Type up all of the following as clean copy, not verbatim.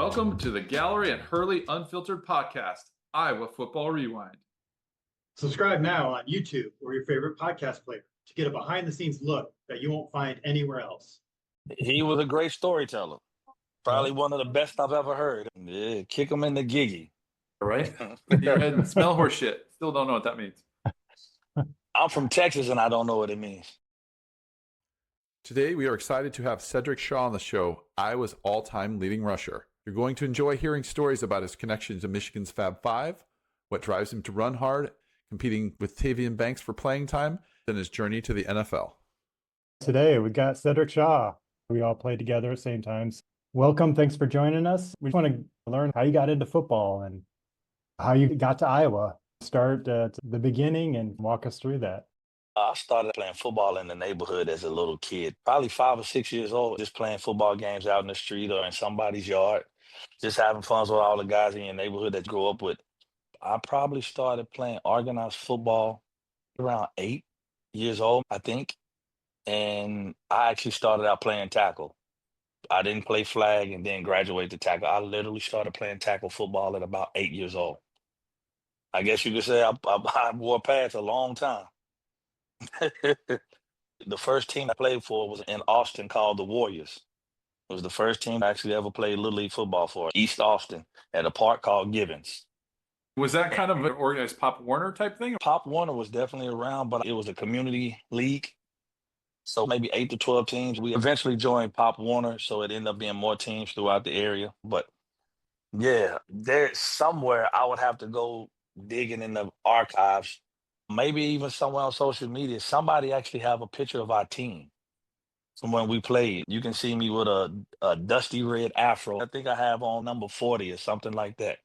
Welcome to the Gallery and Hurley Unfiltered podcast, Iowa Football Rewind. Subscribe now on YouTube or your favorite podcast player to get a behind-the-scenes look that you won't find anywhere else. He was a great storyteller. Probably one of the best I've ever heard. Yeah, kick him in the giggy. Right? Your head and smell horse shit. Still don't know what that means. I'm from Texas and I don't know what it means. Today, we are excited to have Sedrick Shaw on the show, Iowa's all-time leading rusher. You're going to enjoy hearing stories about his connection to Michigan's Fab Five, what drives him to run hard, competing with Tavian Banks for playing time, and his journey to the NFL. Today, we got Sedrick Shaw. We all played together at the same times. Welcome. Thanks for joining us. We just want to learn how you got into football and how you got to Iowa. Start at the beginning and walk us through that. I started playing football in the neighborhood as a little kid, probably 5 or 6 years old, just playing football games out in the street or in somebody's yard, just having fun with all the guys in your neighborhood that you grew up with. I probably started playing organized football around 8 years old, I think. And I actually started out playing tackle. I didn't play flag and then graduate to tackle. I literally started playing tackle football at about 8 years old. I guess you could say I wore pads a long time. The first team I played for was in Austin called the Warriors. It was the first team I actually ever played Little League football for, East Austin, at a park called Givens. Was that kind of an organized Pop Warner type thing? Pop Warner was definitely around, but it was a community league. So maybe 8 to 12 teams. We eventually joined Pop Warner, so it ended up being more teams throughout the area. But yeah, there's somewhere I would have to go digging in the archives, maybe even somewhere on social media. Somebody actually have a picture of our team from when we played. You can see me with a dusty red afro. I think I have on number 40 or something like that.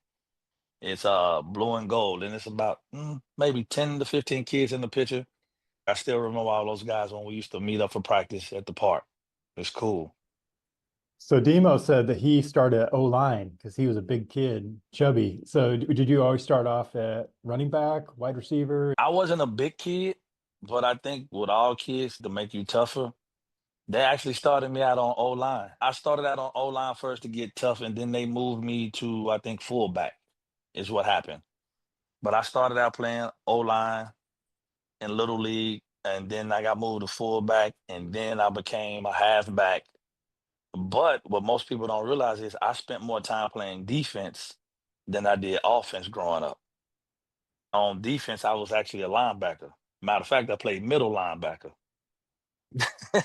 It's blue and gold, and it's about maybe 10 to 15 kids in the picture. I still remember all those guys when we used to meet up for practice at the park. It's cool. So Demo said that he started at O-line because he was a big kid, chubby. So did you always start off at running back, wide receiver? I wasn't a big kid, but I think with all kids, to make you tougher, they actually started me out on O-line. I started out on O-line first to get tough, and then they moved me to, I think, fullback is what happened. But I started out playing O-line in Little League, and then I got moved to fullback, and then I became a halfback. But what most people don't realize is I spent more time playing defense than I did offense growing up. On defense, I was actually a linebacker. Matter of fact, I played middle linebacker.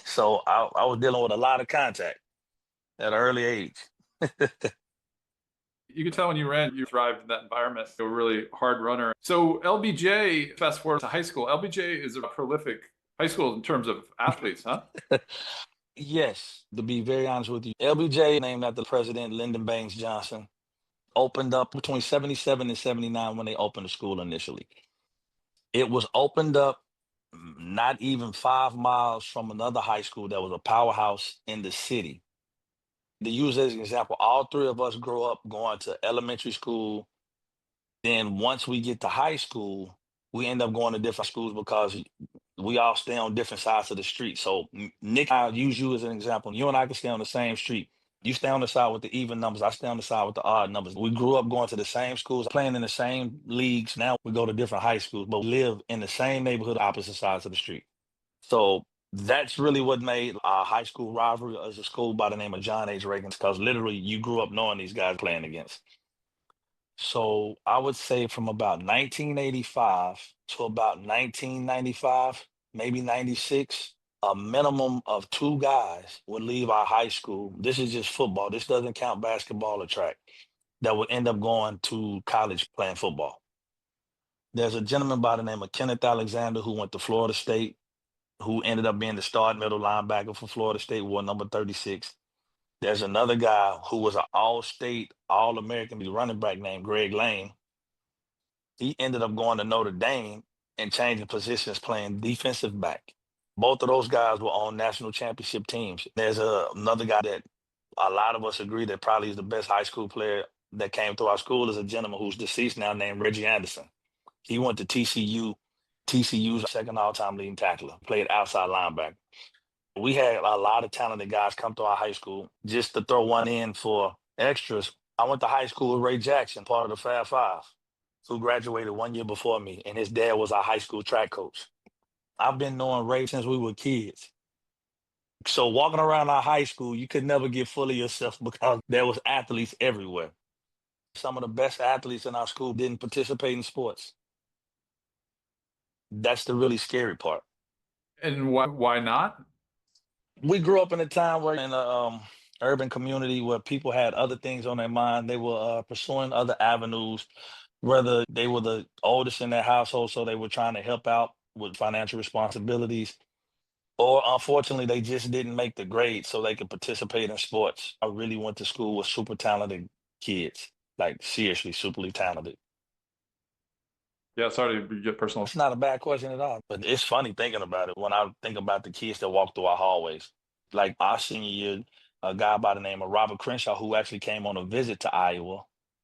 So I was dealing with a lot of contact at an early age. You could tell when you ran, you thrived in that environment. You were a really hard runner. So LBJ, fast forward to high school, LBJ is a prolific high school in terms of athletes, huh? Yes, to be very honest with you. LBJ, named after President Lyndon Baines Johnson, opened up between 77 and 79 when they opened the school initially. It was opened up not even 5 miles from another high school that was a powerhouse in the city. To use as an example, all 3 of us grew up going to elementary school. Then once we get to high school, we end up going to different schools because we all stay on different sides of the street. So Nick, I'll use you as an example. You and I can stay on the same street. You stay on the side with the even numbers. I stay on the side with the odd numbers. We grew up going to the same schools, playing in the same leagues. Now we go to different high schools, but we live in the same neighborhood, opposite sides of the street. So that's really what made our high school rivalry as a school by the name of John H. Reagan, because literally you grew up knowing these guys playing against. So I would say from about 1985 to about 1995, maybe 96, a minimum of 2 guys would leave our high school. This is just football. This doesn't count basketball or track, that would end up going to college playing football. There's a gentleman by the name of Kenneth Alexander who went to Florida State, who ended up being the starting middle linebacker for Florida State, wore number 36. There's another guy who was an all-state, all-American running back named Greg Lane. He ended up going to Notre Dame and changing positions, playing defensive back. Both of those guys were on national championship teams. There's another guy that a lot of us agree that probably is the best high school player that came through our school, is a gentleman who's deceased now named Reggie Anderson. He went to TCU. TCU's second all-time leading tackler, played outside linebacker. We had a lot of talented guys come to our high school. Just to throw one in for extras, I went to high school with Ray Jackson, part of the Fab Five, who graduated 1 year before me, and his dad was our high school track coach. I've been knowing Ray since we were kids. So walking around our high school, you could never get full of yourself because there was athletes everywhere. Some of the best athletes in our school didn't participate in sports. That's the really scary part. And why not? We grew up in a time where in a urban community where people had other things on their mind. They were pursuing other avenues, whether they were the oldest in their household, so they were trying to help out with financial responsibilities, or unfortunately, they just didn't make the grade so they could participate in sports. I really went to school with super talented kids, like seriously superly talented. Yeah, sorry to get personal. It's not a bad question at all, but it's funny thinking about it when I think about the kids that walk through our hallways. Like our senior year, a guy by the name of Robert Crenshaw, who actually came on a visit to Iowa,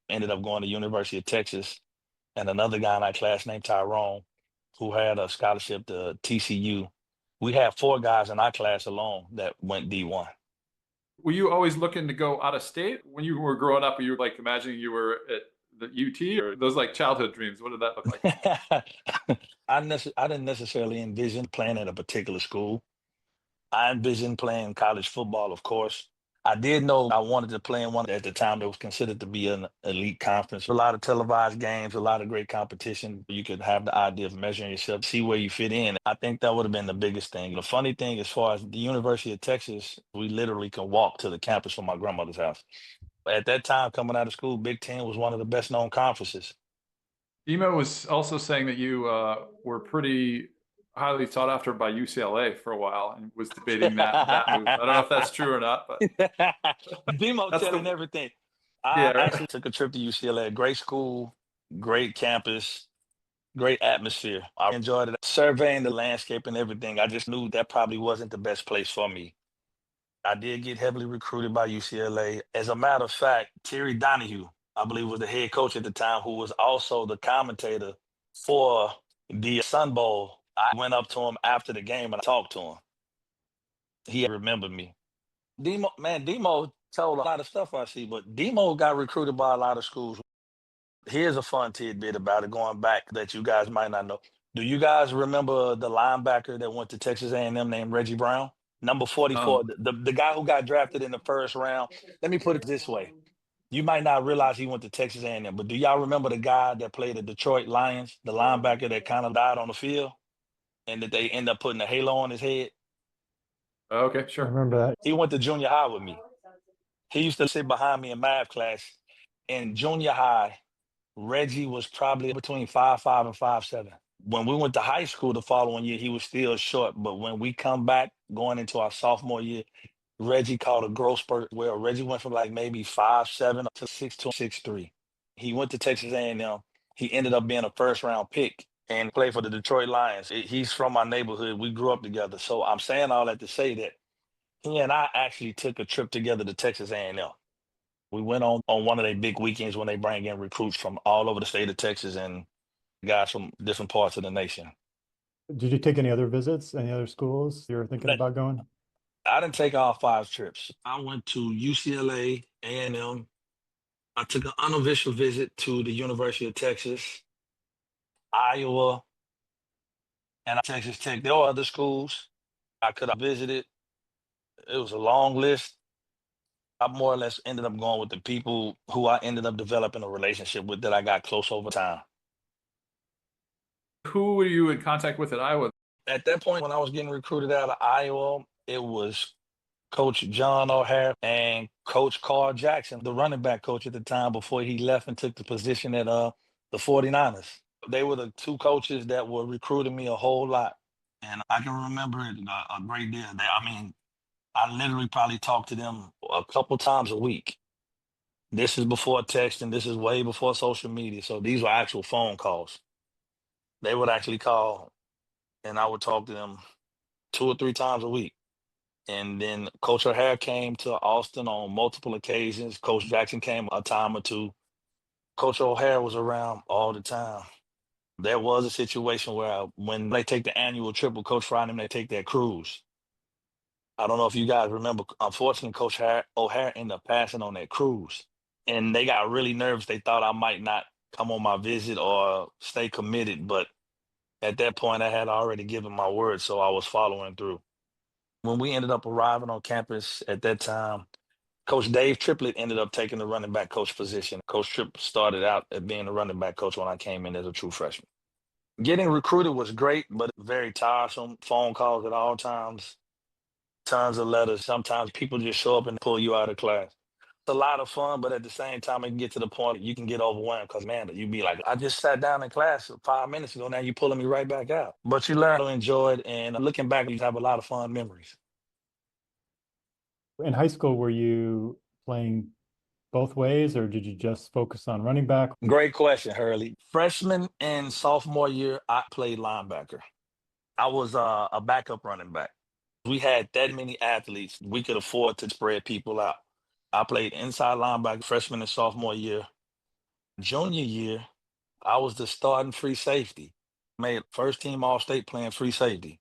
ended up going to University of Texas, and another guy in our class named Tyrone, who had a scholarship to TCU. We had 4 guys in our class alone that went D1. Were you always looking to go out of state when you were growing up? Were you like imagining you were at the UT, or those like childhood dreams? What did that look like? I didn't necessarily envision playing at a particular school. I envisioned playing college football, of course. I did know I wanted to play in one at the time that was considered to be an elite conference. A lot of televised games, a lot of great competition. You could have the idea of measuring yourself, see where you fit in. I think that would have been the biggest thing. The funny thing, as far as the University of Texas, we literally can walk to the campus from my grandmother's house. At that time, coming out of school, Big Ten was one of the best known conferences. Emo was also saying that you were pretty highly sought after by UCLA for a while, and was debating that move. I don't know if that's true or not, but Demo that's telling the everything. yeah. I Right? actually took a trip to UCLA. Great school, great campus, great atmosphere. I enjoyed it. Surveying the landscape and everything, I just knew that probably wasn't the best place for me. I did get heavily recruited by UCLA. As a matter of fact, Terry Donahue, I believe, was the head coach at the time, who was also the commentator for the Sun Bowl. I went up to him after the game and I talked to him. He remembered me. Demo told a lot of stuff I see, but Demo got recruited by a lot of schools. Here's a fun tidbit about it going back that you guys might not know. Do you guys remember the linebacker that went to Texas A&M named Reggie Brown? Number 44, the guy who got drafted in the first round. Let me put it this way. You might not realize he went to Texas A&M, but do y'all remember the guy that played the Detroit Lions, the linebacker that kind of died on the field and that they end up putting a halo on his head? Okay, I sure. remember that. He went to junior high with me. He used to sit behind me in math class. In junior high, Reggie was probably between 5'5" and 5'7". When we went to high school the following year, he was still short. But when we come back going into our sophomore year, Reggie caught a growth spurt where Reggie went from like maybe 5'7" to 6'2", 6'3". He went to Texas A&M. He ended up being a first-round pick and played for the Detroit Lions. He's from my neighborhood. We grew up together. So I'm saying all that to say that he and I actually took a trip together to Texas A&M. We went on one of their big weekends when they bring in recruits from all over the state of Texas and guys from different parts of the nation. Did you take any other visits, any other schools you were thinking about going? I didn't take all 5 trips. I went to UCLA, A&M. I took an unofficial visit to the University of Texas, Iowa, and Texas Tech. There were other schools I could have visited. It was a long list. I more or less ended up going with the people who I ended up developing a relationship with that I got close over time. Who were you in contact with at Iowa? At that point, when I was getting recruited out of Iowa, it was Coach John O'Hare and Coach Carl Jackson, the running back coach at the time before he left and took the position at the 49ers. They were the 2 coaches that were recruiting me a whole lot. And I can remember it a great deal. I literally probably talked to them a couple times a week. This is before texting. This is way before social media. So these were actual phone calls. They would actually call and I would talk to them 2 or 3 times a week. And then Coach O'Hare came to Austin on multiple occasions. Coach Jackson came a time or 2. Coach O'Hare was around all the time. There was a situation where when they take the annual trip with Coach Fry and them, they take their cruise. I don't know if you guys remember, unfortunately, Coach O'Hare ended up passing on that cruise. And they got really nervous. They thought I might not come on my visit or stay committed. But at that point, I had already given my word, so I was following through. When we ended up arriving on campus at that time, Coach Dave Triplett ended up taking the running back coach position. Coach Tripp started out at being the running back coach when I came in as a true freshman. Getting recruited was great, but very tiresome. Phone calls at all times, tons of letters. Sometimes people just show up and pull you out of class. It's a lot of fun, but at the same time, it can get to the point you can get overwhelmed because, man, you be like, I just sat down in class 5 minutes ago. Now you're pulling me right back out. But you learn to enjoy it. And looking back, you have a lot of fun memories. In high school, were you playing both ways, or did you just focus on running back? Great question, Hurley. Freshman and sophomore year, I played linebacker. I was a backup running back. We had that many athletes, we could afford to spread people out. I played inside linebacker freshman and sophomore year. Junior year, I was the starting free safety. Made first team All State playing free safety.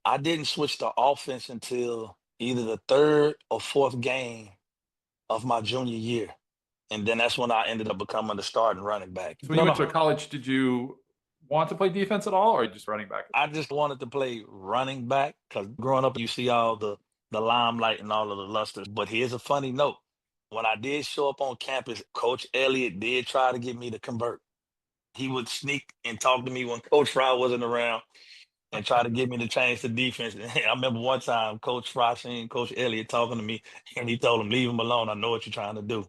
I didn't switch to offense until either the third or fourth game of my junior year. And then that's when I ended up becoming the starting running back. So when you went to college, did you want to play defense at all, or just running back? I just wanted to play running back because growing up, you see all the limelight and all of the luster. But here's a funny note. When I did show up on campus, Coach Elliott did try to get me to convert. He would sneak and talk to me when Coach Fry wasn't around and try to get me to change the defense. And I remember one time Coach Fry seen Coach Elliott talking to me, and he told him, leave him alone. I know what you're trying to do.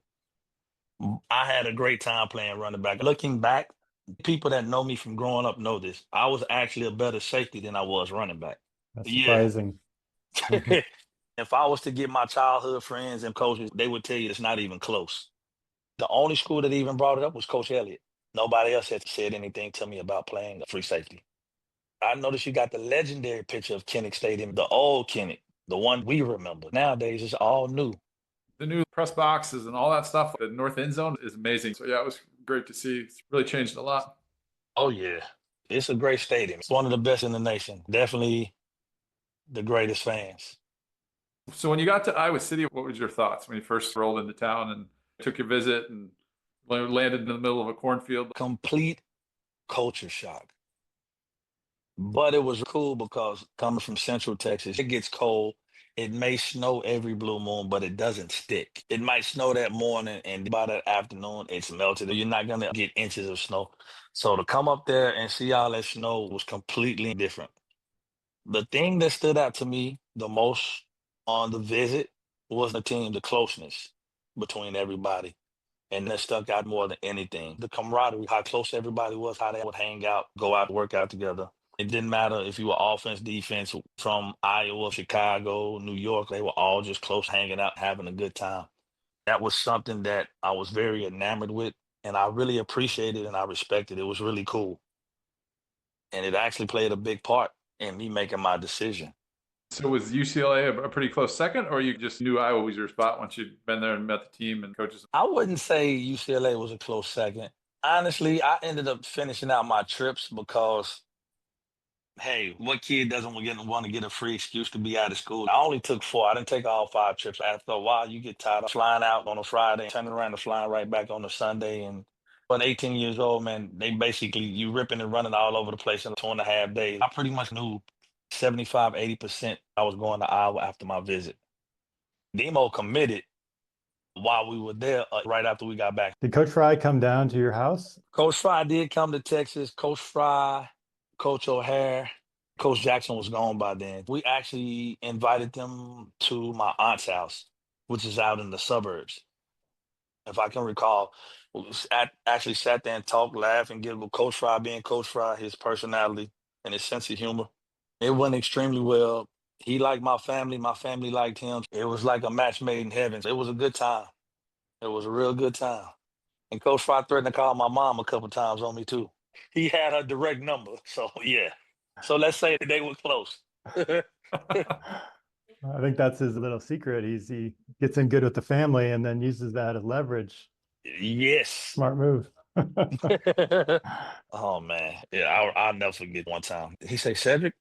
I had a great time playing running back. Looking back, people that know me from growing up know this. I was actually a better safety than I was running back. That's Yeah. surprising. If I was to get my childhood friends and coaches, they would tell you it's not even close. The only school that even brought it up was Coach Elliott. Nobody else had said anything to me about playing free safety. I noticed you got the legendary picture of Kinnick Stadium, the old Kinnick, the one we remember. Nowadays, it's all new. The new press boxes and all that stuff, the north end zone is amazing. So yeah, it was great to see. It's really changed a lot. Oh, yeah. It's a great stadium. It's one of the best in the nation. Definitely the greatest fans. So when you got to Iowa City, what was your thoughts when you first rolled into town and took your visit and landed in the middle of a cornfield? Complete culture shock. But it was cool because coming from Central Texas, it gets cold. It may snow every blue moon, but it doesn't stick. It might snow that morning, and by that afternoon, it's melted. You're not going to get inches of snow. So to come up there and see all that snow was completely different. The thing that stood out to me the most on the visit was the closeness between everybody. And that stuck out more than anything. The camaraderie, how close everybody was, how they would hang out, go out, work out together. It didn't matter if you were offense, defense, from Iowa, Chicago, New York, they were all just close, hanging out, having a good time. That was something that I was very enamored with, and I really appreciated and I respected. It was really cool. And it actually played a big part in me making my decision. So was UCLA a pretty close second, or you just knew Iowa was your spot once you'd been there and met the team and coaches? I wouldn't say UCLA was a close second. Honestly, I ended up finishing out my trips because, hey, what kid doesn't want to get a free excuse to be out of school? I only took 4. I didn't take all 5 trips. After a while, you get tired of flying out on a Friday, turning around and flying right back on a Sunday. And at 18 years old, man, they basically, you ripping and running all over the place in 2.5 days. I pretty much knew 75, 80% I was going to Iowa after my visit. Demo committed while we were there right after we got back. Did Coach Fry come down to your house? Coach Fry did come to Texas. Coach Fry, Coach O'Hare, Coach Jackson was gone by then. We actually invited them to my aunt's house, which is out in the suburbs. If I can recall, we actually sat there and talked, laughed, and giggled. Coach Fry being Coach Fry, his personality and his sense of humor. It went extremely well. He liked my family liked him. It was like a match made in heaven. It was a good time. It was a real good time. And Coach Fry threatened to call my mom a couple times on me too. He had her direct number. So yeah. So let's say they were close. I think that's his little secret. He gets in good with the family and then uses that as leverage. Yes. Smart move. Oh man. Yeah, I'll never forget one time. He said, Sedrick,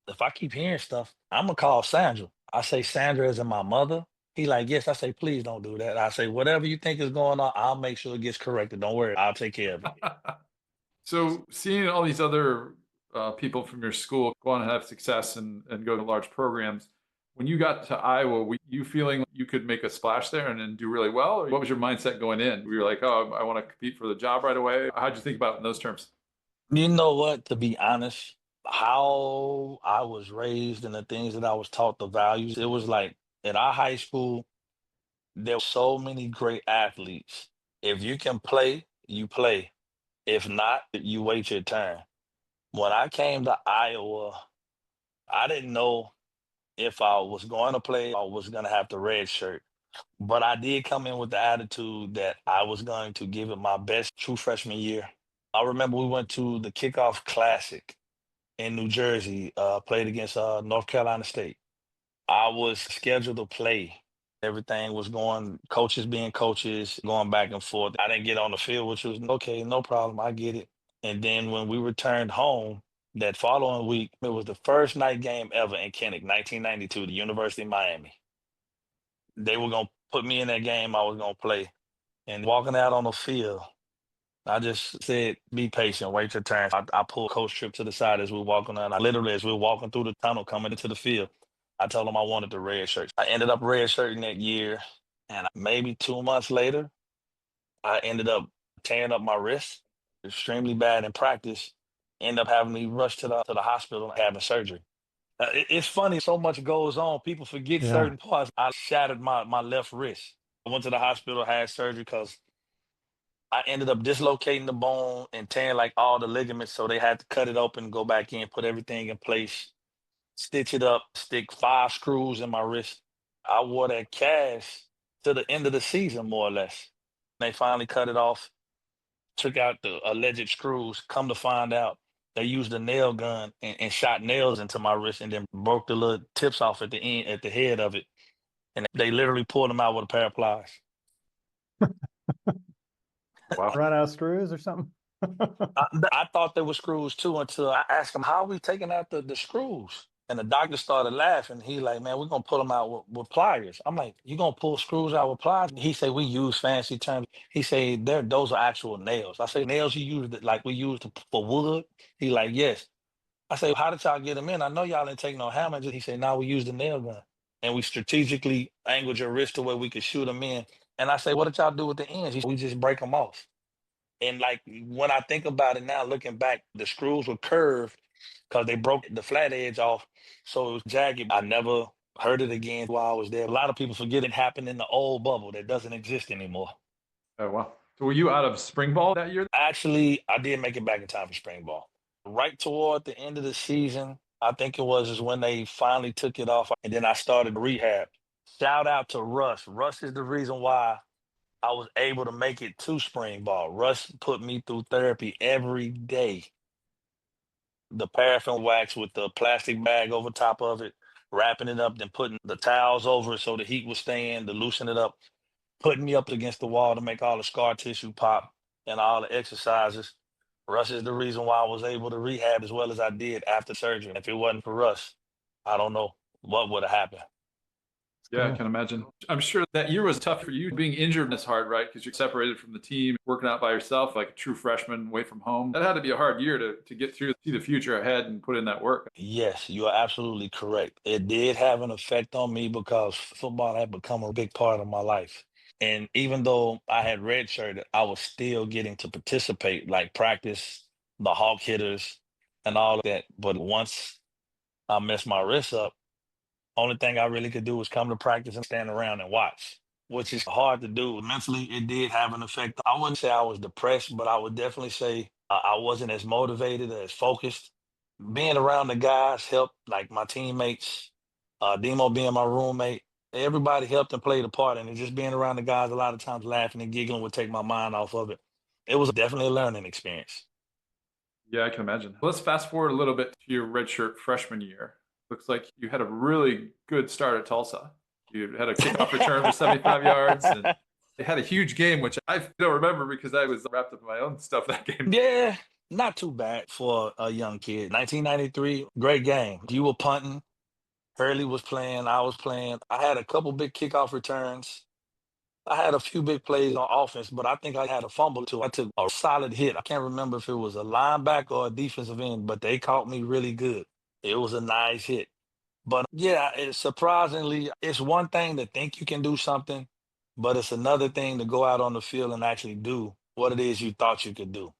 if I keep hearing stuff, I'm gonna call Sandra. I say Sandra as in my mother, He like, yes. I say, please don't do that. I say, whatever you think is going on, I'll make sure it gets corrected. Don't worry, I'll take care of it. So seeing all these other people from your school go on and have success and go to large programs, when you got to Iowa, were you feeling you could make a splash there and do really well? Or what was your mindset going in? Were you like, oh, I want to compete for the job right away? How'd you think about it in those terms? You know what? To be honest, how I was raised and the things that I was taught, the values, it was like at our high school, there were so many great athletes. If you can play, you play. If not, you wait your turn. When I came to Iowa, I didn't know if I was going to play or was going to have to redshirt. But I did come in with the attitude that I was going to give it my best true freshman year. I remember we went to the kickoff classic in New Jersey, played against North Carolina State. I was scheduled to play. Everything was going, coaches being coaches, going back and forth. I didn't get on the field, which was okay, no problem. I get it. And then when we returned home that following week, it was the first night game ever in Kinnick, 1992, the University of Miami. They were going to put me in that game. I was going to play. And walking out on the field, I just said, be patient, wait your turn. I pulled Coach Tripp to the side as we were walking on. As we were walking through the tunnel coming into the field, I told him I wanted the red shirt. I ended up red shirting that year. And maybe 2 months later, I ended up tearing up my wrist extremely bad in practice. Ended up having me rushed to the hospital and having surgery. It's funny, so much goes on. People forget Yeah. certain parts. I shattered my left wrist. I went to the hospital, had surgery because I ended up dislocating the bone and tearing like all the ligaments. So they had to cut it open, go back in, put everything in place, stitch it up, stick 5 screws in my wrist. I wore that cast to the end of the season, more or less. They finally cut it off, took out the alleged screws. Come to find out, they used a nail gun and shot nails into my wrist and then broke the little tips off at the end, at the head of it. And they literally pulled them out with a pair of pliers. Wow. Run out of screws or something? I thought they were screws too until I asked him, how are we taking out the screws? And the doctor started laughing. He like, man, we're going to pull them out with pliers. I'm like, you going to pull screws out with pliers? He said, we use fancy terms. He said, those are actual nails. I say, nails you use like we use for wood? He like, yes. I say, how did y'all get them in? I know y'all didn't take no hammer. He said, no, we used the nail gun. And we strategically angled your wrist to where we could shoot them in. And I say, what did y'all do with the ends? He said, we just break them off. And like when I think about it now, looking back, the screws were curved because they broke the flat edge off. So it was jagged. I never heard it again while I was there. A lot of people forget it happened in the old bubble that doesn't exist anymore. Oh, wow. So were you out of spring ball that year? Actually, I did make it back in time for spring ball. Right toward the end of the season, I think it was is when they finally took it off. And then I started rehab. Shout out to Russ. Russ is the reason why I was able to make it to spring ball. Russ put me through therapy every day. The paraffin wax with the plastic bag over top of it, wrapping it up, then putting the towels over it so the heat would stay in, to loosen it up, putting me up against the wall to make all the scar tissue pop and all the exercises. Russ is the reason why I was able to rehab as well as I did after surgery. If it wasn't for Russ, I don't know what would have happened. Yeah, I Cool. can imagine. I'm sure that year was tough for you. Being injured is hard, right? Because you're separated from the team, working out by yourself, like a true freshman away from home. That had to be a hard year to get through, see the future ahead and put in that work. Yes, you are absolutely correct. It did have an effect on me because football had become a big part of my life. And even though I had redshirted, I was still getting to participate, like practice, the hawk hitters, and all of that. But once I messed my wrist up, only thing I really could do was come to practice and stand around and watch, which is hard to do. Mentally, it did have an effect. I wouldn't say I was depressed, but I would definitely say I wasn't as motivated, as focused. Being around the guys helped, like my teammates, Demo being my roommate. Everybody helped and played a part, and just being around the guys a lot of times laughing and giggling would take my mind off of it. It was definitely a learning experience. Yeah, I can imagine. Let's fast forward a little bit to your redshirt freshman year. Looks like you had a really good start at Tulsa. You had a kickoff return for 75 yards and they had a huge game, which I don't remember because I was wrapped up in my own stuff that game. Yeah, not too bad for a young kid. 1993, great game. You were punting. Hurley was playing, I was playing. I had a couple big kickoff returns. I had a few big plays on offense, but I think I had a fumble too. I took a solid hit. I can't remember if it was a linebacker or a defensive end, but they caught me really good. It was a nice hit. But yeah, surprisingly, it's one thing to think you can do something, but it's another thing to go out on the field and actually do what it is you thought you could do.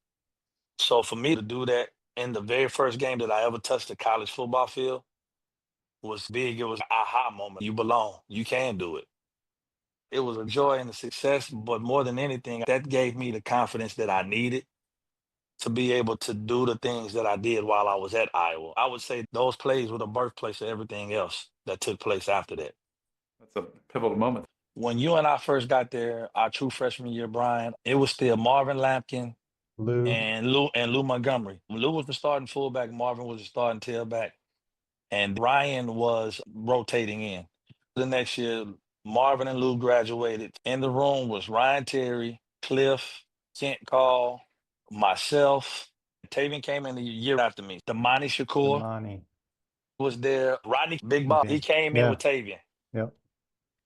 So for me to do that in the very first game that I ever touched a college football field was big. It was an aha moment. You belong. You can do it. It was a joy and a success, but more than anything, that gave me the confidence that I needed to be able to do the things that I did while I was at Iowa. I would say those plays were the birthplace of everything else that took place after that. That's a pivotal moment. When you and I first got there, our true freshman year, Brian, it was still Marvin Lampkin Lou. and Lou Montgomery. Lou was the starting fullback, Marvin was the starting tailback, and Ryan was rotating in. The next year, Marvin and Lou graduated. In the room was Ryan Terry, Cliff, Kent Call, myself. Tavian came in the year after me. Damani Shakur Imani. was there. Rodney Big Ball, he came in Yeah. with Tavian. Yep.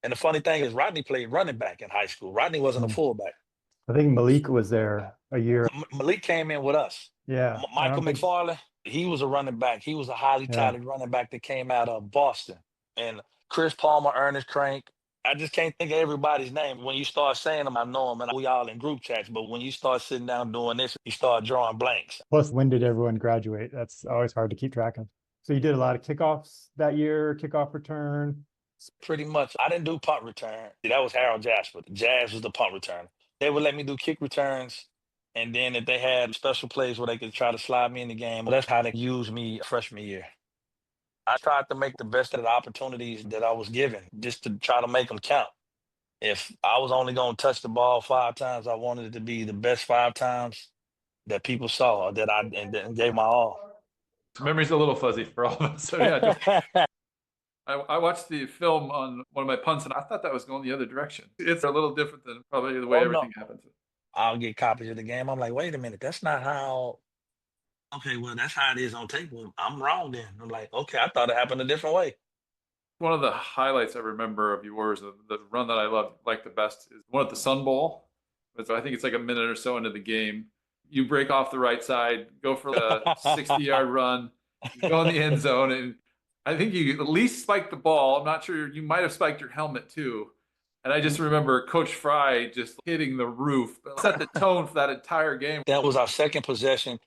And the funny thing is, Rodney played running back in high school. Rodney wasn't a Mm. fullback. I think Malik was there a year. Malik came in with us. Yeah. I Michael don't think- McFarland, he was a running back. He was a highly Yeah. touted running back that came out of Boston. And Chris Palmer, Ernest Crank. I just can't think of everybody's name. When you start saying them, I know them, and we all in group chats. But when you start sitting down doing this, you start drawing blanks. Plus, when did everyone graduate? That's always hard to keep track of. So you did a lot of kickoffs that year, kickoff return. Pretty much. I didn't do punt return. That was Harold Jasper. Jazz was the punt return. They would let me do kick returns. And then if they had special plays where they could try to slide me in the game, that's how they used me freshman year. I tried to make the best of the opportunities that I was given, just to try to make them count. If I was only going to touch the ball 5 times, I wanted it to be the best 5 times that people saw that and gave my all. Memory's a little fuzzy for all of us. So yeah, I watched the film on one of my punts, and I thought that was going the other direction. It's a little different than probably the way everything happens. I'll get copies of the game. I'm like, wait a minute, that's not how. Okay, well, that's how it is on tape. Well, I'm wrong then. I'm like, okay, I thought it happened a different way. One of the highlights I remember of yours, the run that I like the best, is one at the Sun Bowl. I think it's like a minute or so into the game. You break off the right side, go for a 60-yard run, you go in the end zone, and I think you at least spiked the ball. I'm not sure, you might have spiked your helmet too. And I just remember Coach Fry just hitting the roof, set the tone for that entire game. That was our second possession.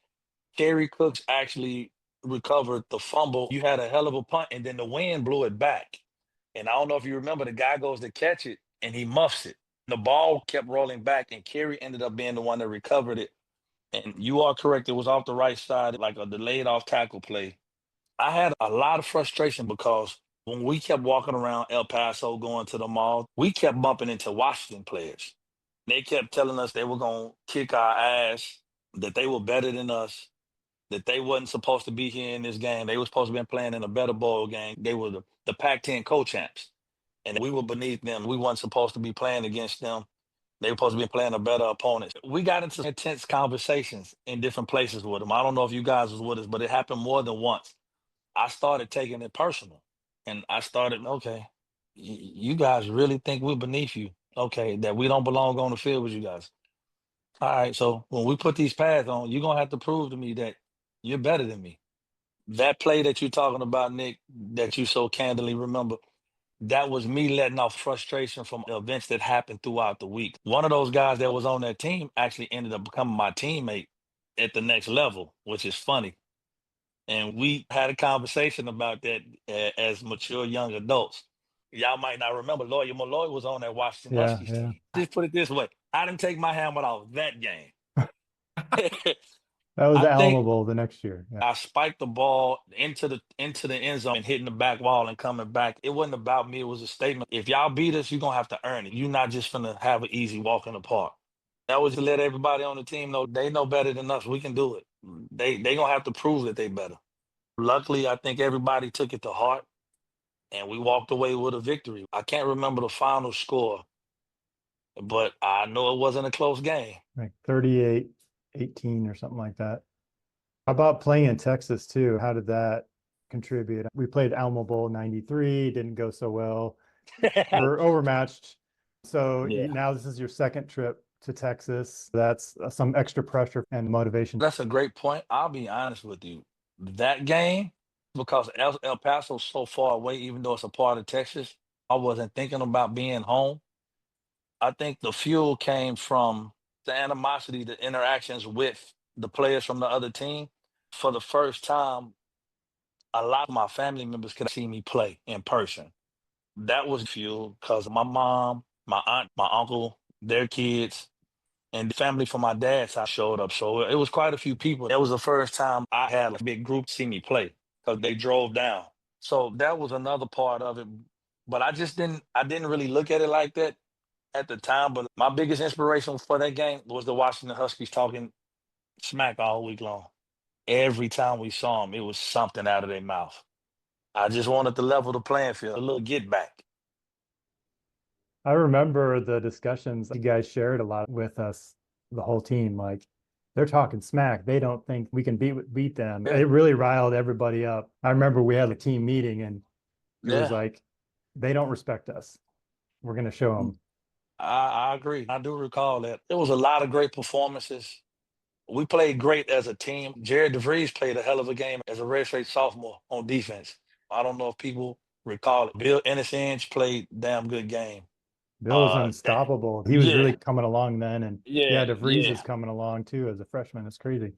Kerry Cooks actually recovered the fumble. You had a hell of a punt, and then the wind blew it back. And I don't know if you remember, the guy goes to catch it, and he muffs it. The ball kept rolling back, and Kerry ended up being the one that recovered it. And you are correct, it was off the right side, like a delayed off tackle play. I had a lot of frustration because when we kept walking around El Paso going to the mall, we kept bumping into Washington players. They kept telling us they were going to kick our ass, that they were better than us, that they wasn't supposed to be here in this game. They were supposed to be playing in a better bowl game. They were the Pac-10 co-champs, and we were beneath them. We wasn't supposed to be playing against them. They were supposed to be playing a better opponent. We got into intense conversations in different places with them. I don't know if you guys was with us, but it happened more than once. I started taking it personal, and I started, okay, you guys really think we're beneath you? Okay, that we don't belong on the field with you guys. All right, so when we put these pads on, you're going to have to prove to me that you're better than me. That play that you're talking about, Nick, that you so candidly remember, that was me letting off frustration from events that happened throughout the week. One of those guys that was on that team actually ended up becoming my teammate at the next level, which is funny. And we had a conversation about that as mature young adults. Y'all might not remember, Lawyer Malloy was on that Washington Huskies team. Just put it this way, I didn't take my helmet off that game. That was the Alamo Bowl the next year. Yeah. I spiked the ball into the end zone and hitting the back wall and coming back. It wasn't about me. It was a statement. If y'all beat us, you're going to have to earn it. You're not just going to have an easy walk in the park. That was to let everybody on the team know they know better than us. We can do it. They going to have to prove that they better. Luckily, I think everybody took it to heart, and we walked away with a victory. I can't remember the final score, but I know it wasn't a close game. Like 38-18 or something like that. How about playing in Texas too? How did that contribute. We played Alamo Bowl 93, didn't go so well. We're overmatched. So Yeah. now this is your second trip to Texas. That's some extra pressure and motivation. That's a great point. I'll be honest with you. That game, because El Paso's so far away, even though it's a part of Texas, I wasn't thinking about being home. I think the fuel came from the animosity, the interactions with the players from the other team. For the first time, a lot of my family members could see me play in person. That was fuel because my mom, my aunt, my uncle, their kids, and the family from my dad's side showed up. So it was quite a few people. That was the first time I had a big group see me play because they drove down. So that was another part of it. But I didn't really look at it like that at the time. But my biggest inspiration for that game was the Washington Huskies talking smack all week long. Every time we saw them, it was something out of their mouth. I just wanted to level the playing field, a little get back. I remember the discussions you guys shared a lot with us, the whole team. Like, they're talking smack. They don't think we can beat them. Yeah. It really riled everybody up. I remember we had a team meeting and it was like, they don't respect us. We're going to show them. I agree. I do recall that. There was a lot of great performances. We played great as a team. Jared DeVries played a hell of a game as a redshirt sophomore on defense. I don't know if people recall it. Bill Ennis played damn good game. Bill was unstoppable. He was really coming along then. And DeVries is coming along too as a freshman. It's crazy.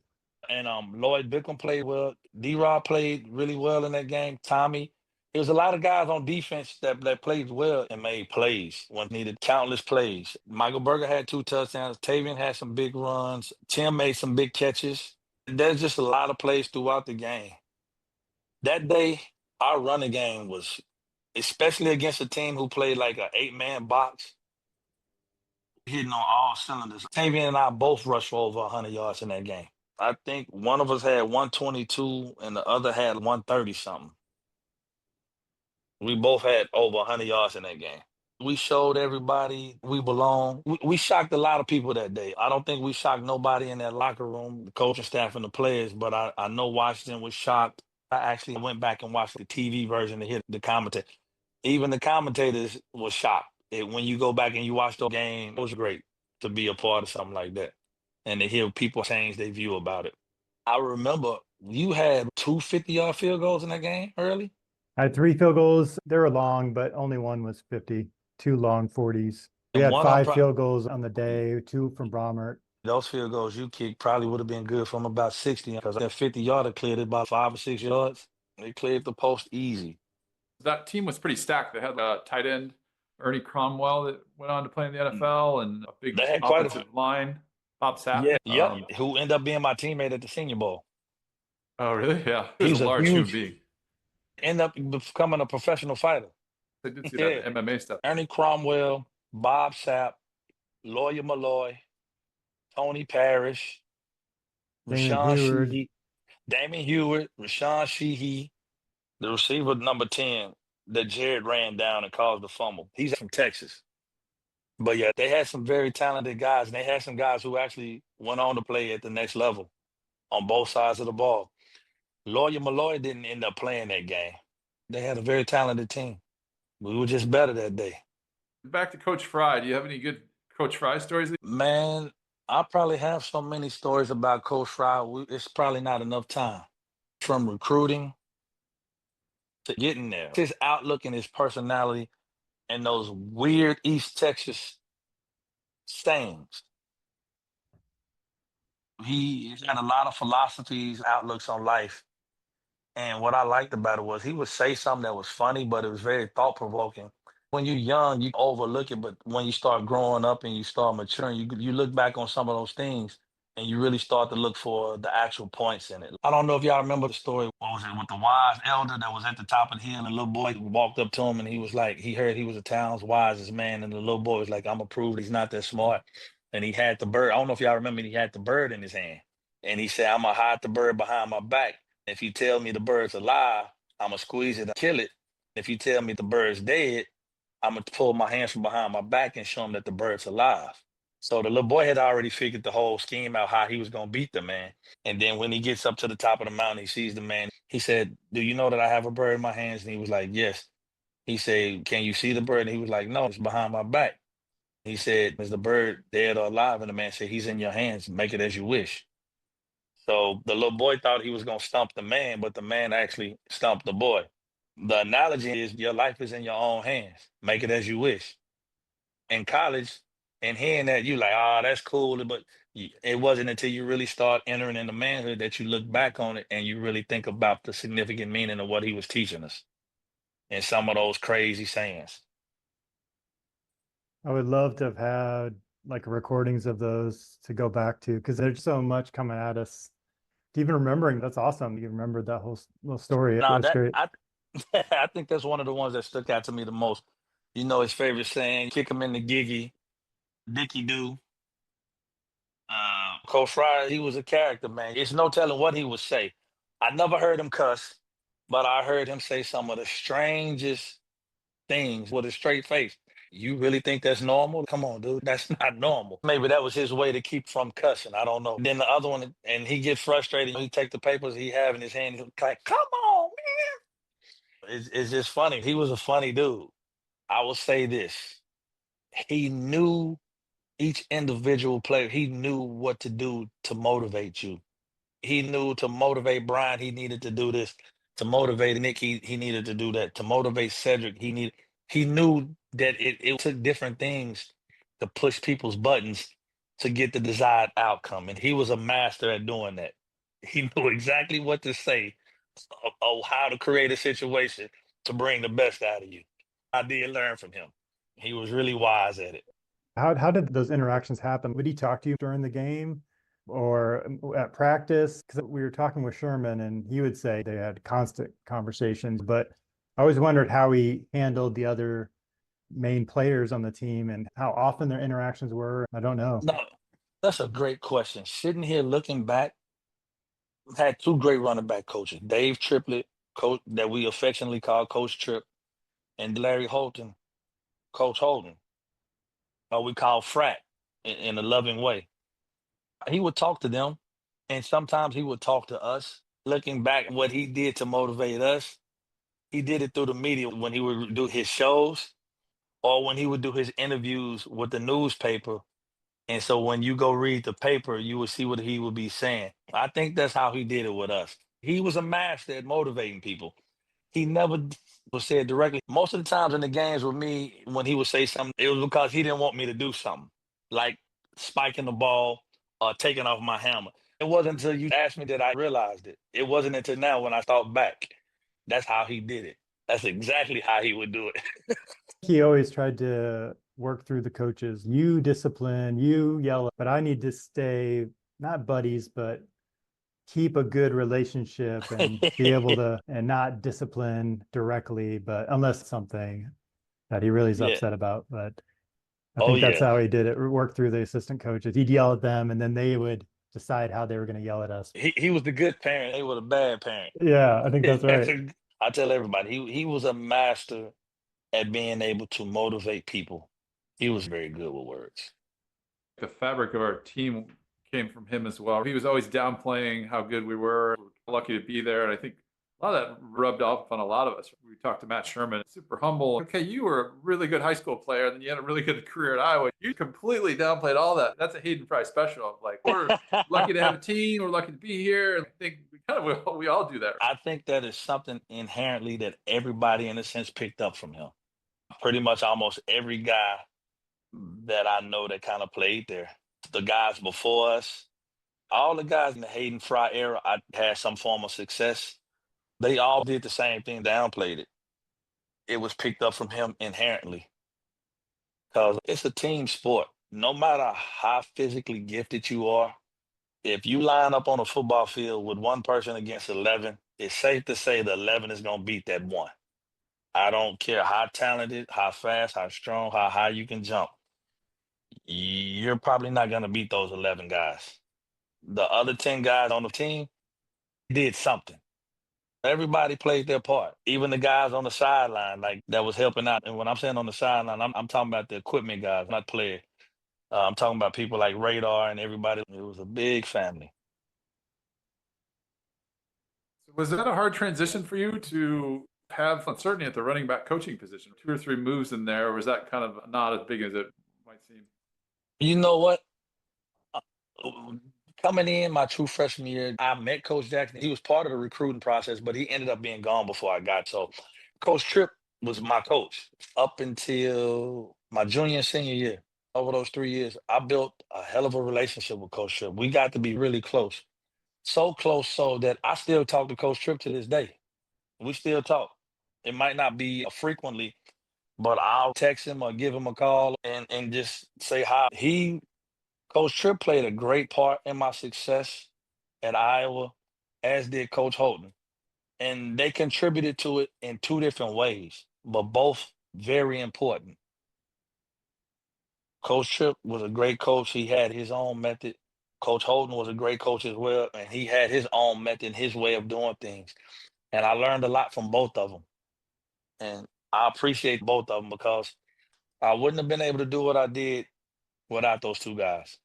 And Lloyd Bickham played well. D-Rob played really well in that game. Tommy. There was a lot of guys on defense that played well and made plays when needed, countless plays. Michael Berger had 2 touchdowns. Tavian had some big runs. Tim made some big catches. There's just a lot of plays throughout the game. That day, our running game was, especially against a team who played like an 8-man box, hitting on all cylinders. Tavian and I both rushed for over 100 yards in that game. I think one of us had 122 and the other had 130-something. We both had over 100 yards in that game. We showed everybody we belong. We shocked a lot of people that day. I don't think we shocked nobody in that locker room, the coaching staff and the players, but I know Washington was shocked. I actually went back and watched the TV version to hear the commentator. Even the commentators were shocked. When you go back and you watch the game, it was great to be a part of something like that and to hear people change their view about it. I remember you had 2 50-yard field goals in that game early. I had 3 field goals. They were long, but only one was 50, 2 long 40s. We had 5 field goals on the day, 2 from Bromert. Those field goals you kicked probably would have been good from about 60 because that 50-yarder cleared it about 5 or 6 yards. They cleared the post easy. That team was pretty stacked. They had a tight end, Ernie Cromwell, that went on to play in the NFL, and a big offensive line, Bob Sapp. Who ended up being my teammate at the Senior Bowl. Oh, really? Yeah. He was a large human being. Ended up becoming a professional fighter. I did see that MMA stuff. Ernie Cromwell, Bob Sapp, Lawyer Malloy, Tony Parrish, Rashawn Sheehy, Damon Hewitt, Rashawn Sheehy, the receiver number 10 that Jared ran down and caused the fumble. He's from Texas. But yeah, they had some very talented guys, and they had some guys who actually went on to play at the next level on both sides of the ball. Lawyer Malloy didn't end up playing that game. They had a very talented team. We were just better that day. Back to Coach Fry. Do you have any good Coach Fry stories? Man, I probably have so many stories about Coach Fry. It's probably not enough time. From recruiting to getting there. His outlook and his personality and those weird East Texas sayings. He's had a lot of philosophies, outlooks on life. And what I liked about it was he would say something that was funny, but it was very thought-provoking. When you're young, you overlook it, but when you start growing up and you start maturing, you look back on some of those things and you really start to look for the actual points in it. I don't know if y'all remember the story, what was it, with the wise elder that was at the top of the hill and the little boy walked up to him and he was like, he heard he was the town's wisest man and the little boy was like, I'm gonna prove he's not that smart. And he had the bird. I don't know if y'all remember, he had the bird in his hand. And he said, I'm gonna hide the bird behind my back. If you tell me the bird's alive, I'm going to squeeze it and kill it. If you tell me the bird's dead, I'm going to pull my hands from behind my back and show them that the bird's alive. So the little boy had already figured the whole scheme out, how he was going to beat the man. And then when he gets up to the top of the mountain, he sees the man. He said, "Do you know that I have a bird in my hands?" And he was like, "Yes." He said, "Can you see the bird?" And he was like, "No, it's behind my back." He said, "Is the bird dead or alive?" And the man said, "He's in your hands. Make it as you wish." So the little boy thought he was going to stump the man, but the man actually stumped the boy. The analogy is your life is in your own hands. Make it as you wish. In college, and hearing that, you like, "Oh, that's cool," but it wasn't until you really start entering into manhood that you look back on it and you really think about the significant meaning of what he was teaching us and some of those crazy sayings. I would love to have had like recordings of those to go back to, because there's so much coming at us. Even remembering, that's awesome. You remembered that whole little story. Now That's that great. I think that's one of the ones that stuck out to me the most. You know, his favorite saying, "Kick him in the giggy, Dicky do." Coach Fryer, he was a character, man. It's no telling what he would say. I never heard him cuss, but I heard him say some of the strangest things with a straight face. You really think that's normal? Come on, dude. That's not normal. Maybe that was his way to keep from cussing. I don't know. Then the other one, and he gets frustrated. He take the papers he have in his hand. He's like, "Come on, man." It's just funny. He was a funny dude. I will say this. He knew each individual player. He knew what to do to motivate you. He knew to motivate Brian, he needed to do this. To motivate Nick, he needed to do that. To motivate Cedric, he knew that it took different things to push people's buttons to get the desired outcome. And he was a master at doing that. He knew exactly what to say or how to create a situation to bring the best out of you. I did learn from him. He was really wise at it. How did those interactions happen? Would he talk to you during the game or at practice? Because we were talking with Sherman and he would say they had constant conversations, but I always wondered how he handled the other main players on the team and how often their interactions were. I don't know. No, that's a great question. Sitting here looking back, had two great running back coaches, Dave Triplett, coach that we affectionately call Coach Trip, and Larry Holton, Coach Holton, or we call Frat in a loving way. He would talk to them, and sometimes he would talk to us. Looking back, what he did to motivate us, he did it through the media when he would do his shows or when he would do his interviews with the newspaper. And so when you go read the paper, you will see what he would be saying. I think that's how he did it with us. He was a master at motivating people. He never was said directly. Most of the times in the games with me, when he would say something, it was because he didn't want me to do something, like spiking the ball or taking off my helmet. It wasn't until you asked me that I realized it. It wasn't until now when I thought back. That's how he did it. That's exactly how he would do it. He always tried to work through the coaches. You discipline, you yell, but I need to stay not buddies, but keep a good relationship and be able to and not discipline directly, but unless something that he really is Yeah. upset about. But I Oh think that's yeah. how he did it. Work through the assistant coaches. He'd yell at them and then they would decide how they were going to yell at us. He was the good parent. They were the bad parent. Yeah, I think that's right. I tell everybody, he was a master at being able to motivate people. He was very good with words. The fabric of our team came from him as well. He was always downplaying how good we were. We're lucky to be there. And I think a lot of that rubbed off on a lot of us. We talked to Matt Sherman, super humble. Okay, you were a really good high school player, and then you had a really good career at Iowa. You completely downplayed all that. That's a Hayden Fry special. Like, we're lucky to have a team. We're lucky to be here. And I think we all do that. I think that is something inherently that everybody, in a sense, picked up from him. Pretty much almost every guy that I know that kind of played there. The guys before us, all the guys in the Hayden Fry era, I had some form of success. They all did the same thing, downplayed it. It was picked up from him inherently because it's a team sport. No matter how physically gifted you are, if you line up on a football field with one person against 11, it's safe to say the 11 is going to beat that one. I don't care how talented, how fast, how strong, how high you can jump. You're probably not going to beat those 11 guys. The other 10 guys on the team did something. Everybody played their part, even the guys on the sideline, like that was helping out. And when I'm saying on the sideline, I'm talking about the equipment guys, not players. I'm talking about people like Radar and everybody. It was a big family. Was that a hard transition for you to have uncertainty at the running back coaching position? 2 or 3 moves in there, or was that kind of not as big as it might seem? You know what? Uh, Coming in my true freshman year, I met Coach Jackson. He was part of the recruiting process, but he ended up being gone before I got. So Coach Tripp was my coach up until my junior and senior year. Over those 3 years, I built a hell of a relationship with Coach Tripp. We got to be really close. So close so that I still talk to Coach Tripp to this day. We still talk. It might not be frequently, but I'll text him or give him a call and just say hi. Coach Tripp played a great part in my success at Iowa, as did Coach Holton. And they contributed to it in two different ways, but both very important. Coach Tripp was a great coach. He had his own method. Coach Holton was a great coach as well, and he had his own method, his way of doing things. And I learned a lot from both of them. And I appreciate both of them because I wouldn't have been able to do what I did without those two guys.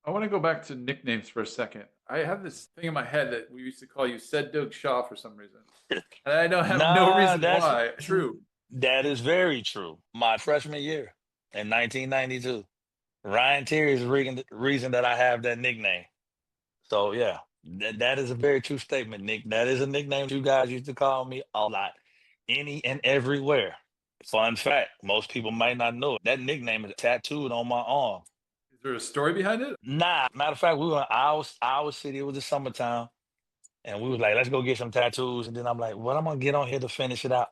I want to go back to nicknames for a second. I have this thing in my head that we used to call you Sedrick Shaw for some reason. And I don't have no Nah, reason why. True. that is very true. My freshman year in 1992, Ryan Terry is the reason that I have that nickname. So yeah, that is a very true statement, Nick. That is a nickname you guys used to call me a lot, any and everywhere. Fun fact, most people might not know it. That nickname is tattooed on my arm. Is there a story behind it? Nah, matter of fact, we were in Iowa City. It was the summertime, and we was like, let's go get some tattoos. And then I'm like, what I'm gonna get on here to finish it out?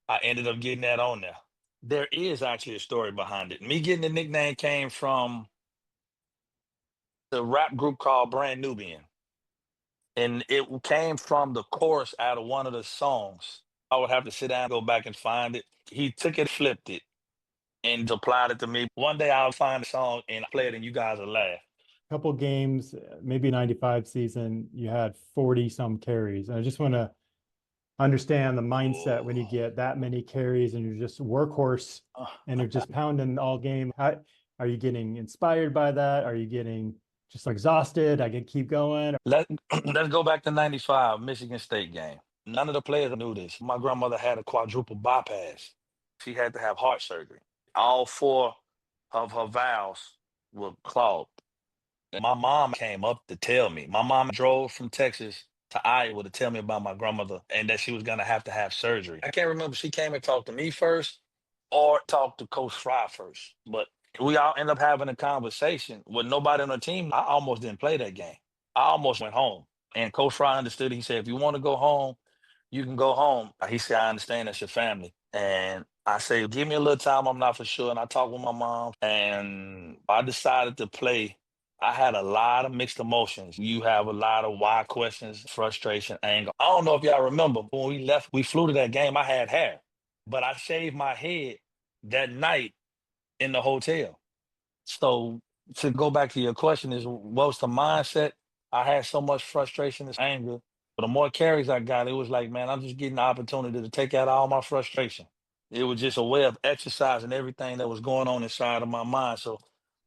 I ended up getting that on there. There is actually a story behind it. Me getting the nickname came from the rap group called Brand Nubian. And it came from the chorus out of one of the songs. I would have to sit down and go back and find it. He took it, flipped it, and applied it to me. One day I'll find the song and play it, and you guys will laugh. Couple games, maybe 95 season, you had 40 some carries. And I just want to understand the mindset when you get that many carries and you're just a workhorse and you're just pounding all game. How are you getting inspired by that? Are you getting just exhausted? I can keep going. Let's go back to 95, Michigan State game. None of the players knew this. My grandmother had a quadruple bypass. She had to have heart surgery. All four of her valves were clogged. My mom came up to tell me. My mom drove from Texas to Iowa to tell me about my grandmother and that she was going to have surgery. I can't remember if she came and talked to me first or talked to Coach Fry first. But we all end up having a conversation with nobody on the team. I almost didn't play that game. I almost went home. And Coach Fry understood. He said, if you want to go home, you can go home. He said, I understand that's your family. And I say, give me a little time. I'm not for sure. And I talked with my mom and I decided to play. I had a lot of mixed emotions. You have a lot of why questions, frustration, anger. I don't know if y'all remember when we left, we flew to that game. I had hair, but I shaved my head that night in the hotel. So to go back to your question is what's the mindset? I had so much frustration and anger. But the more carries I got, it was like, man, I'm just getting the opportunity to take out all my frustration. It was just a way of exercising everything that was going on inside of my mind. So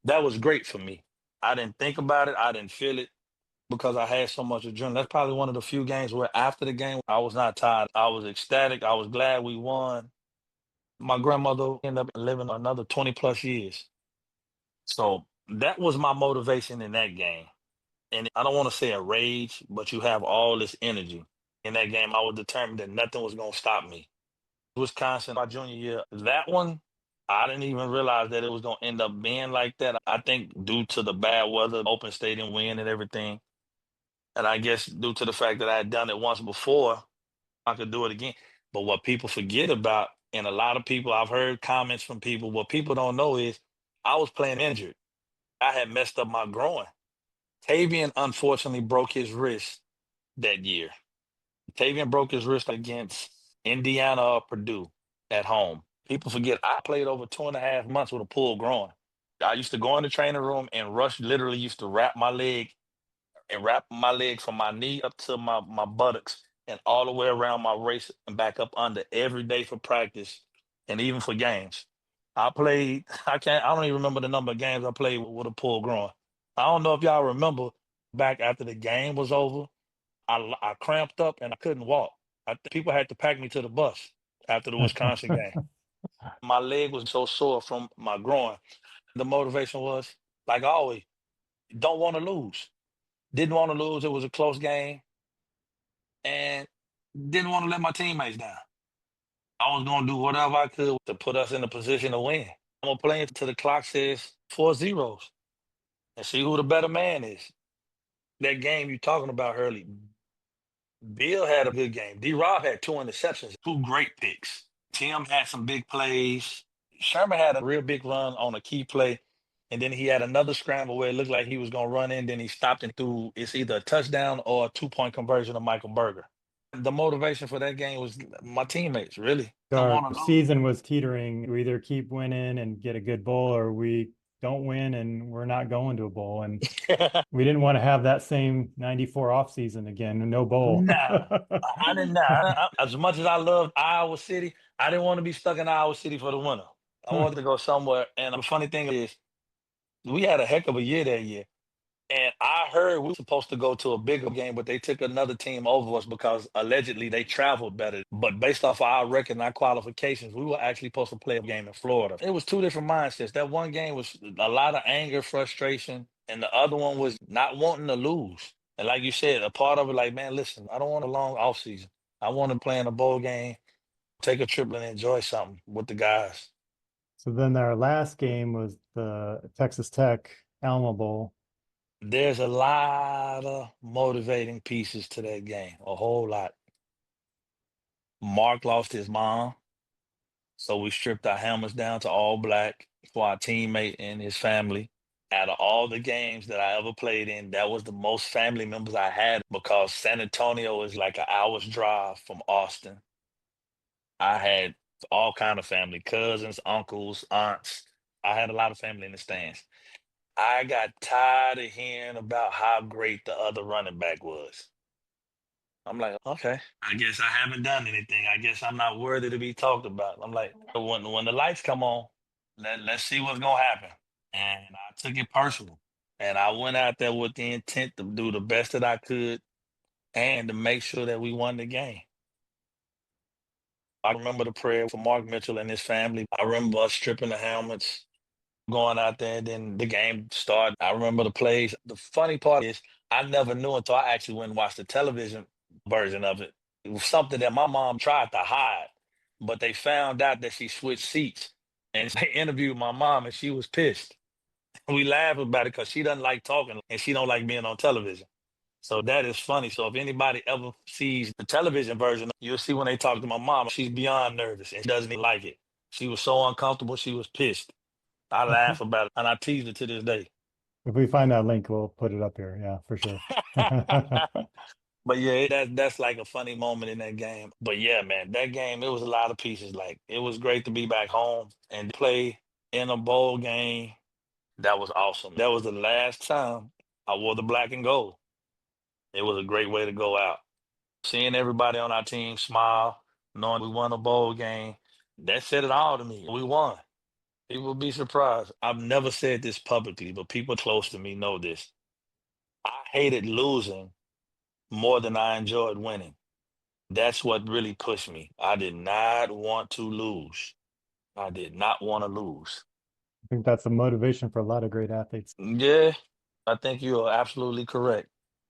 that was great for me. I didn't think about it. I didn't feel it because I had so much adrenaline. That's probably one of the few games where after the game, I was not tired. I was ecstatic. I was glad we won. My grandmother ended up living another 20 plus years. So that was my motivation in that game. And I don't want to say a rage, but you have all this energy. In that game, I was determined that nothing was going to stop me. Wisconsin, my junior year, that one, I didn't even realize that it was going to end up being like that. I think due to the bad weather, open stadium wind and everything. And I guess due to the fact that I had done it once before, I could do it again. But what people forget about, and a lot of people, I've heard comments from people, what people don't know is I was playing injured. I had messed up my groin. Tavian unfortunately broke his wrist that year. Tavian broke his wrist against Indiana or Purdue at home. People forget I played over 2.5 months with a pulled groin. I used to go in the training room and Rush literally used to wrap my leg from my knee up to my buttocks and all the way around my waist and back up under every day for practice and even for games. I played, I don't even remember the number of games I played with a pulled groin. I don't know if y'all remember back after the game was over, I cramped up and I couldn't walk. People had to pack me to the bus after the Wisconsin game. My leg was so sore from my groin. The motivation was, like always, don't want to lose. Didn't want to lose. It was a close game and didn't want to let my teammates down. I was going to do whatever I could to put us in a position to win. I'm going to play until the clock says 4 zeros and see who the better man is. That game you talking about, Hurley, Bill had a good game. D-Rob had 2 interceptions, 2 great picks. Tim had some big plays. Sherman had a real big run on a key play. And then he had another scramble where it looked like he was going to run in. Then he stopped and threw. It's either a touchdown or a 2-point conversion of Michael Berger. The motivation for that game was my teammates, really. Don't Our want to lose. season was teetering. We either keep winning and get a good bowl, or we don't win and we're not going to a bowl. And we didn't want to have that same 94 off season again, no bowl. Nah, I didn't. As much as I loved Iowa City, I didn't want to be stuck in Iowa City for the winter. I wanted to go somewhere. And the funny thing is, we had a heck of a year that year. And I heard we were supposed to go to a bigger game, but they took another team over us because allegedly they traveled better. But based off of our record and our qualifications, we were actually supposed to play a game in Florida. It was 2 different mindsets. That one game was a lot of anger, frustration, and the other one was not wanting to lose. And like you said, a part of it, like, man, listen, I don't want a long off season. I want to play in a bowl game, take a trip and enjoy something with the guys. So then our last game was the Texas Tech Alamo Bowl. There's a lot of motivating pieces to that game, a whole lot. Mark lost his mom, so we stripped our helmets down to all black for our teammate and his family. Out of all the games that I ever played in, that was the most family members I had because San Antonio is like an hour's drive from Austin. I had all kind of family, cousins, uncles, aunts. I had a lot of family in the stands. I got tired of hearing about how great the other running back was. I'm like, okay, I guess I haven't done anything. I guess I'm not worthy to be talked about. I'm like, when the lights come on, let's see what's gonna happen. And I took it personal. And I went out there with the intent to do the best that I could and to make sure that we won the game. I remember the prayer for Mark Mitchell and his family. I remember us stripping the helmets, going out there, and then the game started. I remember the plays. The funny part is I never knew until I actually went and watched the television version of it. It was something that my mom tried to hide, but they found out that she switched seats. And they interviewed my mom, and she was pissed. We laugh about it because she doesn't like talking, and she don't like being on television. So that is funny. So if anybody ever sees the television version, you'll see when they talk to my mom, she's beyond nervous and doesn't even like it. She was so uncomfortable, she was pissed. I laugh about it, and I tease it to this day. If we find that link, we'll put it up here. Yeah, for sure. But yeah, that's like a funny moment in that game. But yeah, man, that game, it was a lot of pieces. Like, it was great to be back home and play in a bowl game. That was awesome. That was the last time I wore the black and gold. It was a great way to go out. Seeing everybody on our team smile, knowing we won a bowl game, that said it all to me. We won. People will be surprised. I've never said this publicly, but people close to me know this. I hated losing more than I enjoyed winning. That's what really pushed me. I did not want to lose. I did not want to lose. I think that's the motivation for a lot of great athletes. Yeah, I think you are absolutely correct.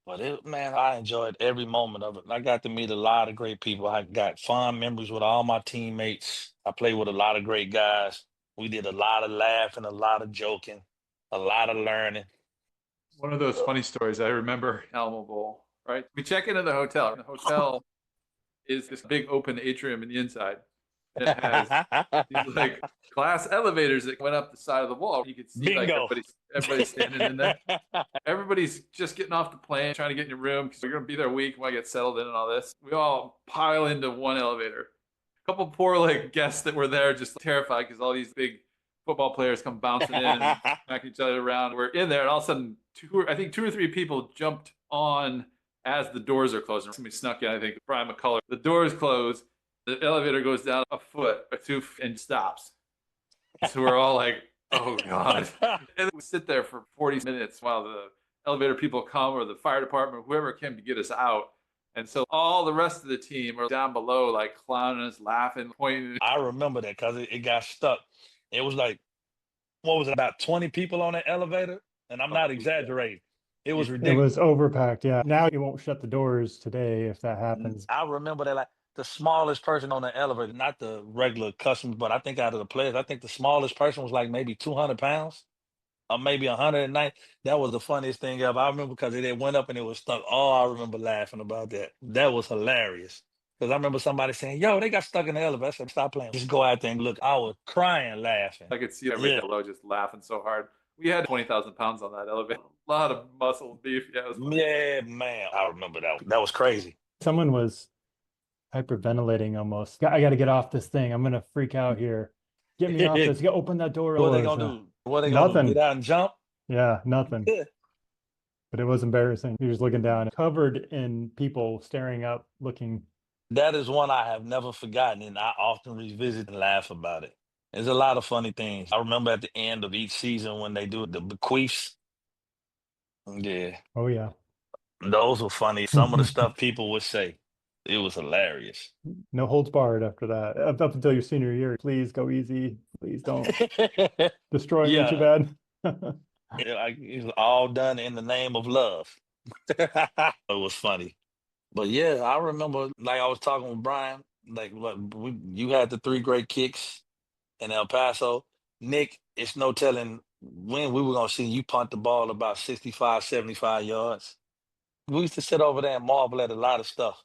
But man, I enjoyed every moment of it. I got to meet a lot of great people. I got fond memories with all my teammates. I played with a lot of great guys. We did a lot of laughing, a lot of joking, a lot of learning. One of those funny stories I remember, Alamo Bowl, right? We check into the hotel. The hotel is this big open atrium in the inside. And it has these like glass elevators that went up the side of the wall. You could see like Bingo. everybody's standing in there. Everybody's just getting off the plane, trying to get in your room because you're going to be there a week, want to get settled in and all this. We all pile into one elevator. A couple poor like guests that were there just terrified because all these big football players come bouncing in and smacking each other around. We're in there, and all of a sudden, I think 2 or 3 people jumped on as the doors are closing. Somebody snuck in, I think, Brian McCullough. The doors close. The elevator goes down a foot or 2 and stops. So we're all like, oh God. And we sit there for 40 minutes while the elevator people come or the fire department, whoever came to get us out. And so all the rest of the team are down below, like clowning us, laughing, pointing. I remember that because it got stuck. It was like, what was it, about 20 people on that elevator? And I'm Oh, not yeah. exaggerating. It was It ridiculous. was overpacked. Yeah. Now you won't shut the doors today if that happens. I remember that, like the smallest person on the elevator, not the regular customers, but I think out of the players, I think the smallest person was like maybe 200 pounds or maybe 190. That was the funniest thing ever. I remember because it went up and it was stuck. Oh, I remember laughing about that. That was hilarious. Because I remember somebody saying, yo, they got stuck in the elevator. I said, stop playing. Just go out there and look. I was crying laughing. I could see everybody Yeah. below just laughing so hard. We had 20,000 pounds on that elevator. A lot of muscle and beef. Yeah, it was funny. Yeah, man. I remember that. That was crazy. Someone was hyperventilating almost. I got to get off this thing. I'm going to freak out here. Get me off this. Open that door. What are they It was, gonna do? What are they gonna do? nothing. Get out and jump? Yeah, nothing. Yeah. But it was embarrassing. He was looking down, covered in people staring up, looking. That is one I have never forgotten, and I often revisit and laugh about it. There's a lot of funny things. I remember at the end of each season when they do the bequeaths. Yeah, Oh, yeah. those were funny. Some of the stuff people would say, it was hilarious. No holds barred after that. Up until your senior year. Please go easy. Please don't destroy me too Yeah, bad. it was all done in the name of love. It was funny. But yeah, I remember like I was talking with Brian, like you had the three great kicks in El Paso. Nick, it's no telling when we were gonna see you punt the ball about 65, 75 yards. We used to sit over there and marvel at a lot of stuff.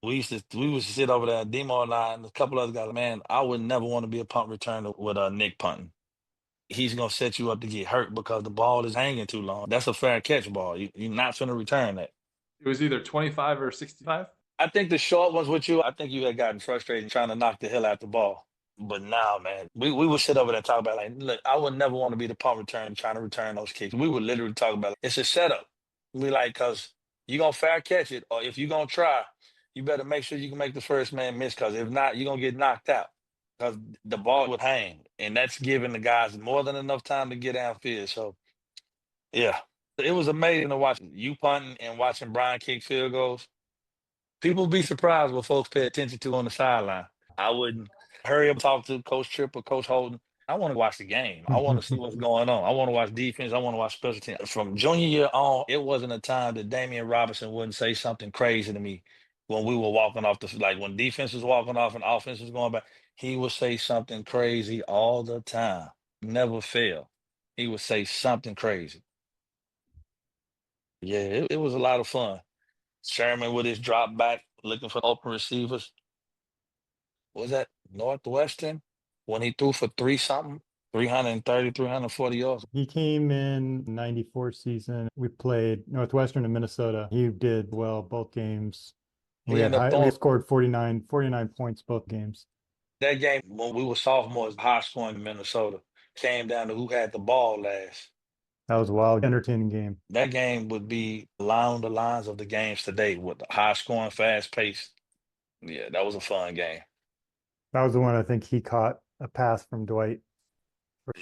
We used to sit over there, Demo and I and a couple other guys. Man, I would never want to be a punt returner with Nick punting. He's gonna set you up to get hurt because the ball is hanging too long. That's a fair catch ball. You're not gonna return that. It was either 25 or 65. I think the short ones with you, I think you had gotten frustrated trying to knock the hell out the ball. But now, man, we would sit over there and talk about like, look, I would never want to be the punt return trying to return those kicks. We would literally talk about it's a setup. We like because you're gonna fair catch it, or if you're gonna try, you better make sure you can make the first man miss. Because if not, you're gonna get knocked out. Because the ball would hang, and that's giving the guys more than enough time to get downfield. So yeah, it was amazing to watch you punting and watching Brian kick field goals. People be surprised what folks pay attention to on the sideline. I wouldn't hurry up and talk to Coach Tripp or Coach Holden. I want to watch the game. I want to see what's going on. I want to watch defense. I want to watch special teams. From junior year on, it wasn't a time that Damian Robinson wouldn't say something crazy to me when we were walking off like when defense was walking off and offense was going back. He would say something crazy all the time. Never fail. He would say something crazy. Yeah, it was a lot of fun. Sherman with his drop back, looking for open receivers. What was that Northwestern when he threw for three something, 330, 340 yards? He came in 94 season. We played Northwestern and Minnesota. He did well both games. He ended up We throwing scored 49 points both games. that game when we were sophomores, high scoring in Minnesota. Came down to who had the ball last. That was a wild, entertaining game. That game would be along the lines of the games today with the high scoring, fast paced. Yeah, that was a fun game. That was the one I think he caught a pass from Dwight.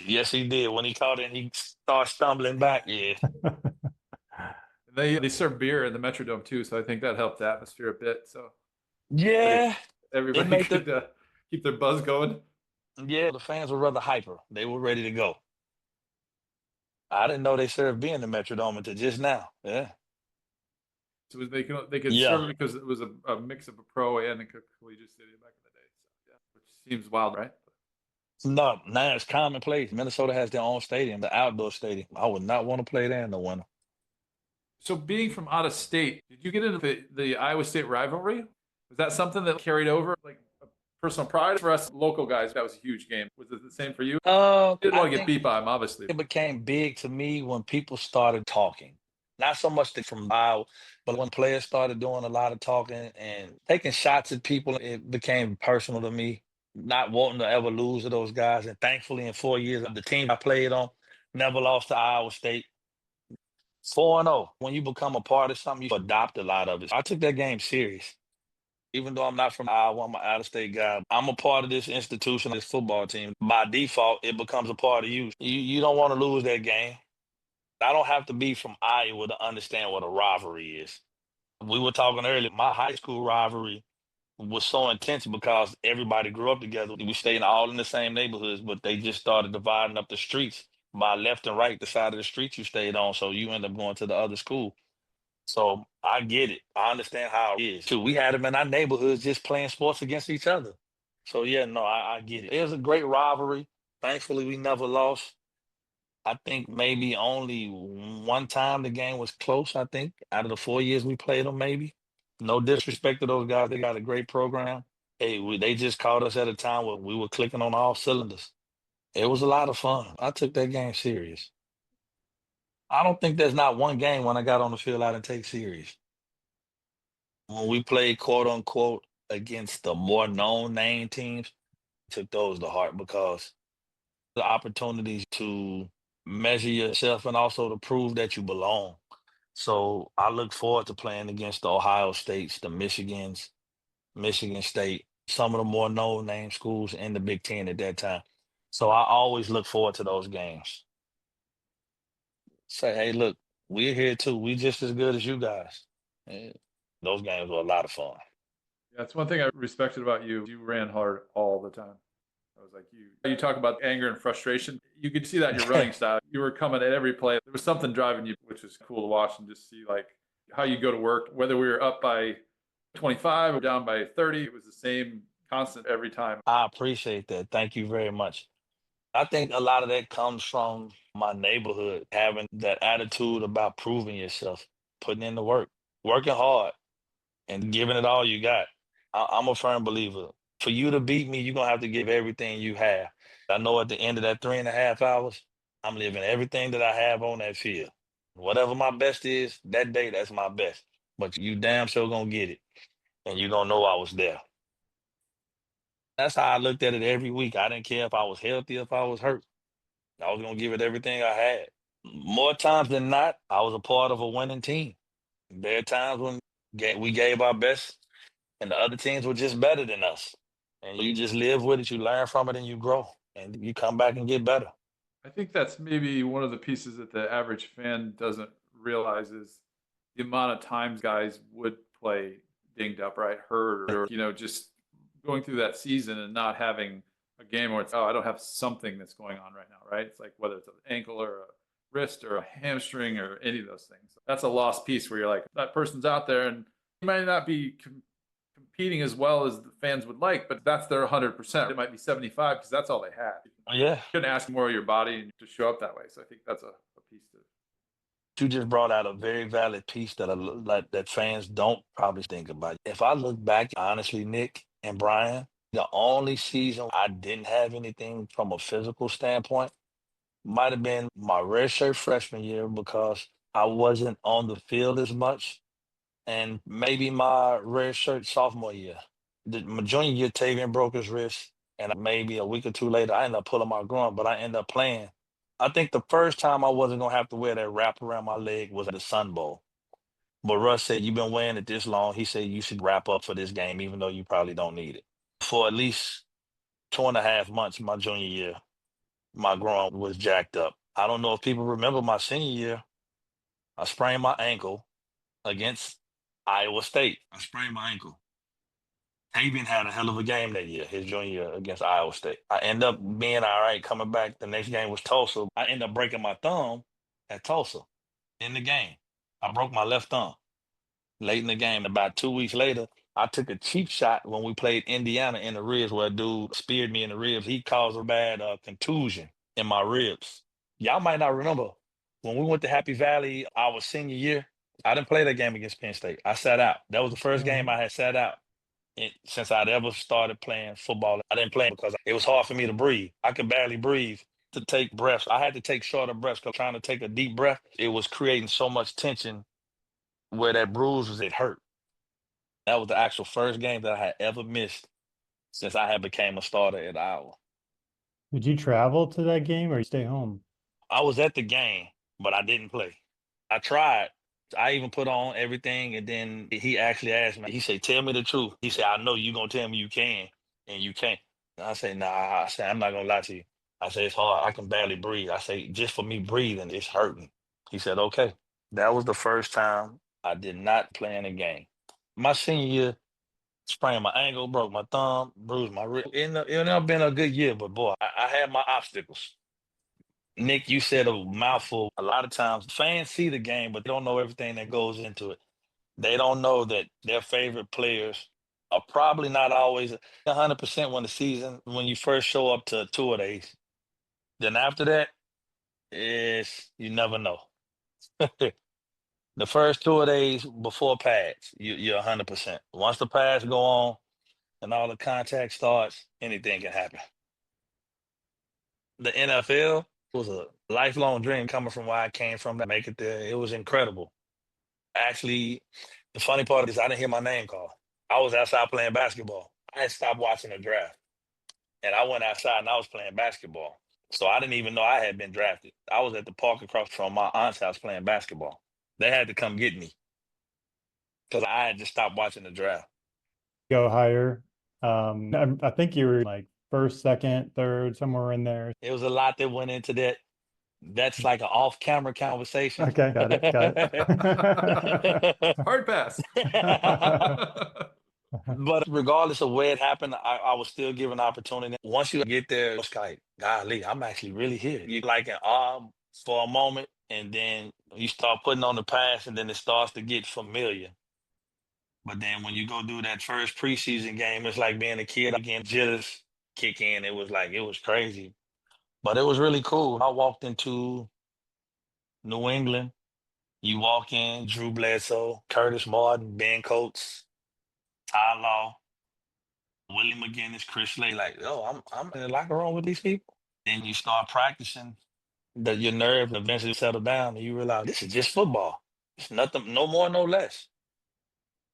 Yes, he did. When he caught it, he started stumbling back. Yeah. They serve beer in the Metrodome too, so I think that helped the atmosphere a bit. So Yeah. everybody made could keep their buzz going. Yeah, the fans were rather hyper. They were ready to go. I didn't know they served beer in the Metrodome until just now. Yeah. So they could Yeah. serve it because it was a mix of a pro and a collegiate stadium back in the day. So yeah, which seems wild, right? No, now it's commonplace. Minnesota has their own stadium, the outdoor stadium. I would not want to play there in the winter. So being from out of state, did you get into the Iowa State rivalry? Was that something that carried over, like a personal pride for us local guys? That was a huge game. Was it the same for you? You didn't want to get beat by them, obviously. It became big to me when people started talking. Not so much from Iowa, but when players started doing a lot of talking and taking shots at people, it became personal to me. Not wanting to ever lose to those guys. And thankfully, in 4 years, the team I played on never lost to Iowa State. 4-0. When you become a part of something, you adopt a lot of it. I took that game serious. Even though I'm not from Iowa, I'm an out-of-state guy. I'm a part of this institution, this football team. By default, it becomes a part of you. You don't want to lose that game. I don't have to be from Iowa to understand what a rivalry is. We were talking earlier, my high school rivalry was so intense because everybody grew up together. We stayed all in the same neighborhoods, but they just started dividing up the streets by left and right, the side of the street you stayed on. So you end up going to the other school. So I get it. I understand how it is too. We had them in our neighborhoods just playing sports against each other. So yeah, no, I get it. It was a great rivalry. Thankfully, we never lost. I think maybe only one time the game was close, I think, out of the 4 years we played them, maybe. No disrespect to those guys. They got a great program. Hey, they just caught us at a time where we were clicking on all cylinders. It was a lot of fun. I took that game serious. I don't think there's not one game when I got on the field I didn't take serious. When we played quote unquote against the more known name teams, took those to heart because the opportunities to measure yourself and also to prove that you belong. So I look forward to playing against the Ohio States, the Michigans, Michigan State, some of the more known name schools in the Big Ten at that time. So I always look forward to those games. Say, hey, look, we're here too. We just as good as you guys. And those games were a lot of fun. That's one thing I respected about you. You ran hard all the time. I was like, you talk about anger and frustration. You could see that in your running style. You were coming at every play. There was something driving you, which was cool to watch and just see like how you go to work, whether we were up by 25 or down by 30, it was the same constant every time. I appreciate that. Thank you very much. I think a lot of that comes from my neighborhood, having that attitude about proving yourself, putting in the work, working hard, and giving it all you got. I'm a firm believer. For you to beat me, you're going to have to give everything you have. I know at the end of that 3.5 hours, I'm living everything that I have on that field. Whatever my best is, that day, that's my best. But you damn sure going to get it. And you're going to know I was there. That's how I looked at it every week. I didn't care if I was healthy, if I was hurt. I was going to give it everything I had. More times than not, I was a part of a winning team. There are times when we gave our best and the other teams were just better than us. And you just live with it, you learn from it, and you grow. And you come back and get better. I think that's maybe one of the pieces that the average fan doesn't realize is the amount of times guys would play dinged up, right? Hurt or, just going through that season and not having a game where it's, oh, I don't have something that's going on right now, right? It's like whether it's an ankle or a wrist or a hamstring or any of those things. That's a lost piece where you're like, that person's out there and he might not be competing as well as the fans would like, but that's their 100%. It might be 75 because that's all they had. Yeah. You couldn't ask more of your body to show up that way. So I think that's a piece to it. You just brought out a very valid piece that fans don't probably think about. If I look back, honestly, Nick and Brian, the only season I didn't have anything from a physical standpoint might have been my redshirt freshman year because I wasn't on the field as much, and maybe my redshirt sophomore year. My junior year, Tavian broke his wrist, and maybe a week or two later, I ended up pulling my groin, but I ended up playing. I think the first time I wasn't going to have to wear that wrap around my leg was at the Sun Bowl. But Russ said, you've been wearing it this long. He said, you should wrap up for this game, even though you probably don't need it. For at least 2.5 months, my junior year, my groin was jacked up. I don't know if people remember my senior year. I sprained my ankle against Iowa State. I sprained my ankle. Tavian had a hell of a game that year, his junior year against Iowa State. I ended up being all right coming back. The next game was Tulsa. I ended up breaking my thumb at Tulsa in the game. I broke my left thumb late in the game. About 2 weeks later, I took a cheap shot when we played Indiana in the ribs where a dude speared me in the ribs. He caused a bad contusion in my ribs. Y'all might not remember when we went to Happy Valley our senior year, I didn't play that game against Penn State. I sat out. That was the first game I had sat out since I'd ever started playing football. I didn't play because it was hard for me to breathe. I could barely breathe to take breaths. I had to take shorter breaths because trying to take a deep breath, it was creating so much tension where that bruise was, it hurt. That was the actual first game that I had ever missed since I had became a starter at Iowa. Did you travel to that game or you stay home? I was at the game, but I didn't play. I tried I even put on everything, and then he actually asked me, he said, tell me the truth. He said, I know you're going to tell me you can, and you can't. And I said, nah, I said, I'm not going to lie to you. I said, it's hard. I can barely breathe. I say, just for me breathing, it's hurting. He said, okay. That was the first time I did not play in a game. My senior year, sprained my ankle, broke my thumb, bruised my wrist. It never been a good year, but boy, I had my obstacles. Nick, you said a mouthful. A lot of times fans see the game, but they don't know everything that goes into it. They don't know that their favorite players are probably not always 100% when you first show up to two of days. Then after that, you never know. The first 2 days before pads, you're 100%. Once the pads go on and all the contact starts, anything can happen. The NFL was a lifelong dream coming from where I came from to make it there. It was incredible. Actually, the funny part is I didn't hear my name called. I was outside playing basketball. I had stopped watching the draft, and I went outside and I was playing basketball. So I didn't even know I had been drafted. I was at the park across from my aunt's house playing basketball. They had to come get me because I had just stopped watching the draft. Go higher. I think you were like first, second, third, somewhere in there. It was a lot that went into that. That's like an off-camera conversation. Okay, got it. Hard pass. But regardless of where it happened, I was still given opportunity. Once you get there, it's like, golly, I'm actually really here. You like an awe for a moment, and then you start putting on the pass, and then it starts to get familiar. But then when you go do that first preseason game, it's like being a kid again, jitters kick in. It was crazy. But it was really cool. I walked into New England. You walk in, Drew Bledsoe, Curtis Martin, Ben Coates, Ty Law, Willie McGinnis, Chris Slay, like, oh, I'm in the locker room with these people. Then you start practicing, that your nerve eventually settle down, and you realize this is just football. It's nothing, no more, no less.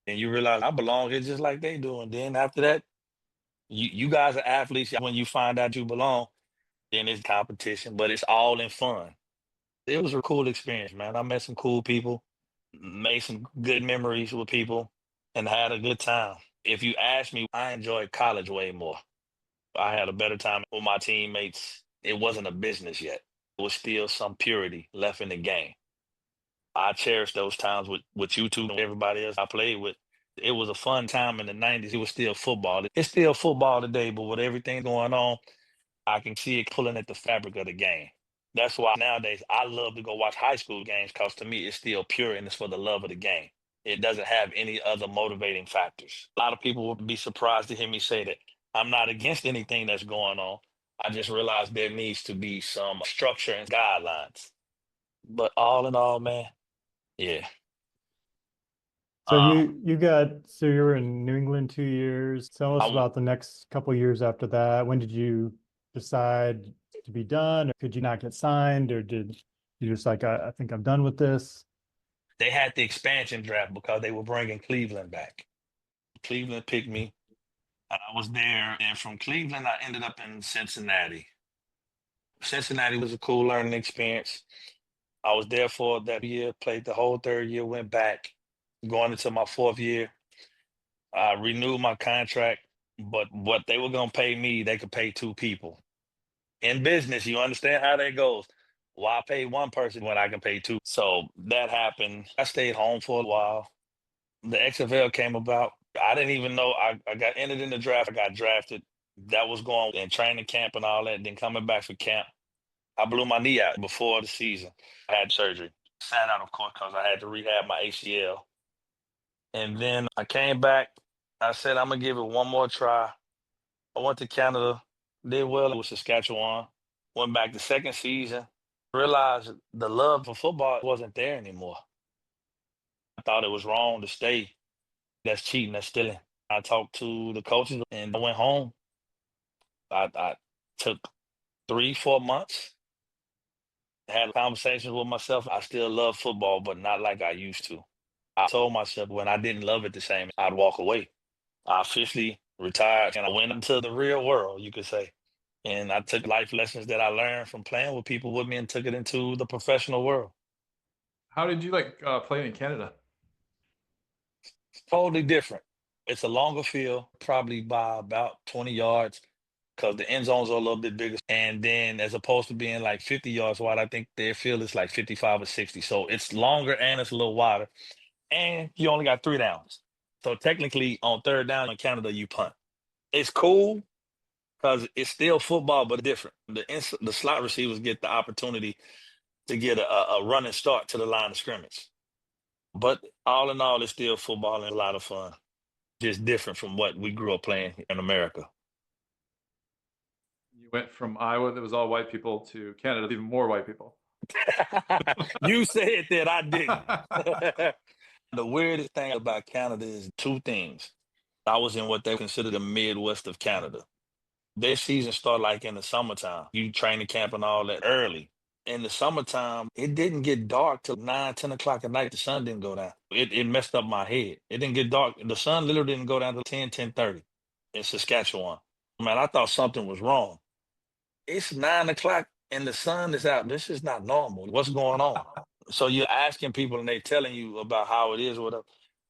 And you realize I belong here just like they do. And then after that, you guys are athletes. When you find out you belong, then it's competition, but it's all in fun. It was a cool experience, man. I met some cool people, made some good memories with people, and had a good time. If you ask me, I enjoyed college way more. I had a better time with my teammates. It wasn't a business yet. There was still some purity left in the game. I cherish those times with you two and everybody else I played with. It was a fun time in the 90s. It was still football. It's still football today, but with everything going on, I can see it pulling at the fabric of the game. That's why nowadays I love to go watch high school games, because to me it's still pure and it's for the love of the game. It doesn't have any other motivating factors. A lot of people would be surprised to hear me say that. I'm not against anything that's going on. I just realize there needs to be some structure and guidelines. But all in all, man, yeah. So Uh, you were in New England 2 years. Tell us I, about the next couple years after that. When did you decide to be done? Or could you not get signed, or did you just like, I think I'm done with this? they had the expansion draft because they were bringing Cleveland back. Cleveland picked me, and I was there. And from Cleveland, I ended up in Cincinnati. Cincinnati was a cool learning experience. I was there for that year, played the whole third year, went back, going into my fourth year. I renewed my contract, but what they were going to pay me, they could pay two people. In business, you understand how that goes. Why pay one person when I can pay two? So that happened. I stayed home for a while. The XFL came about. I didn't even know I got entered in the draft. I got drafted. That was going in training camp and all that. Then coming back for camp, I blew my knee out before the season. I had surgery. Sat out, of course, because I had to rehab my ACL. And then I came back. I said, I'm going to give it one more try. I went to Canada, did well with Saskatchewan. Went back the second season. Realized the love for football wasn't there anymore. I thought it was wrong to stay. That's cheating, that's stealing. I talked to the coaches and I went home. I took 3, 4 months, had conversations with myself. I still love football, but not like I used to. I told myself when I didn't love it the same, I'd walk away. I officially retired and I went into the real world, you could say. And I took life lessons that I learned from playing with people with me and took it into the professional world. How did you like playing in Canada? Totally different. It's a longer field, probably by about 20 yards, because the end zones are a little bit bigger. And then as opposed to being like 50 yards wide, I think their field is like 55 or 60. So it's longer and it's a little wider. And you only got 3 downs. So technically on third down in Canada, you punt. It's cool because it's still football, but different. The slot receivers get the opportunity to get a running start to the line of scrimmage. But all in all, it's still football and a lot of fun. Just different from what we grew up playing in America. You went from Iowa that was all white people to Canada, with even more white people. You said that, I didn't. The weirdest thing about Canada is two things. I was in what they consider the Midwest of Canada. Their season started like in the summertime. You training camp and all that early. In the summertime, it didn't get dark till 9, 10 o'clock at night. The sun didn't go down. It messed up my head. It didn't get dark. The sun literally didn't go down till 10, 10:30 in Saskatchewan. Man, I thought something was wrong. It's 9 o'clock and the sun is out. This is not normal. What's going on? So you're asking people and they telling you about how it is or whatever.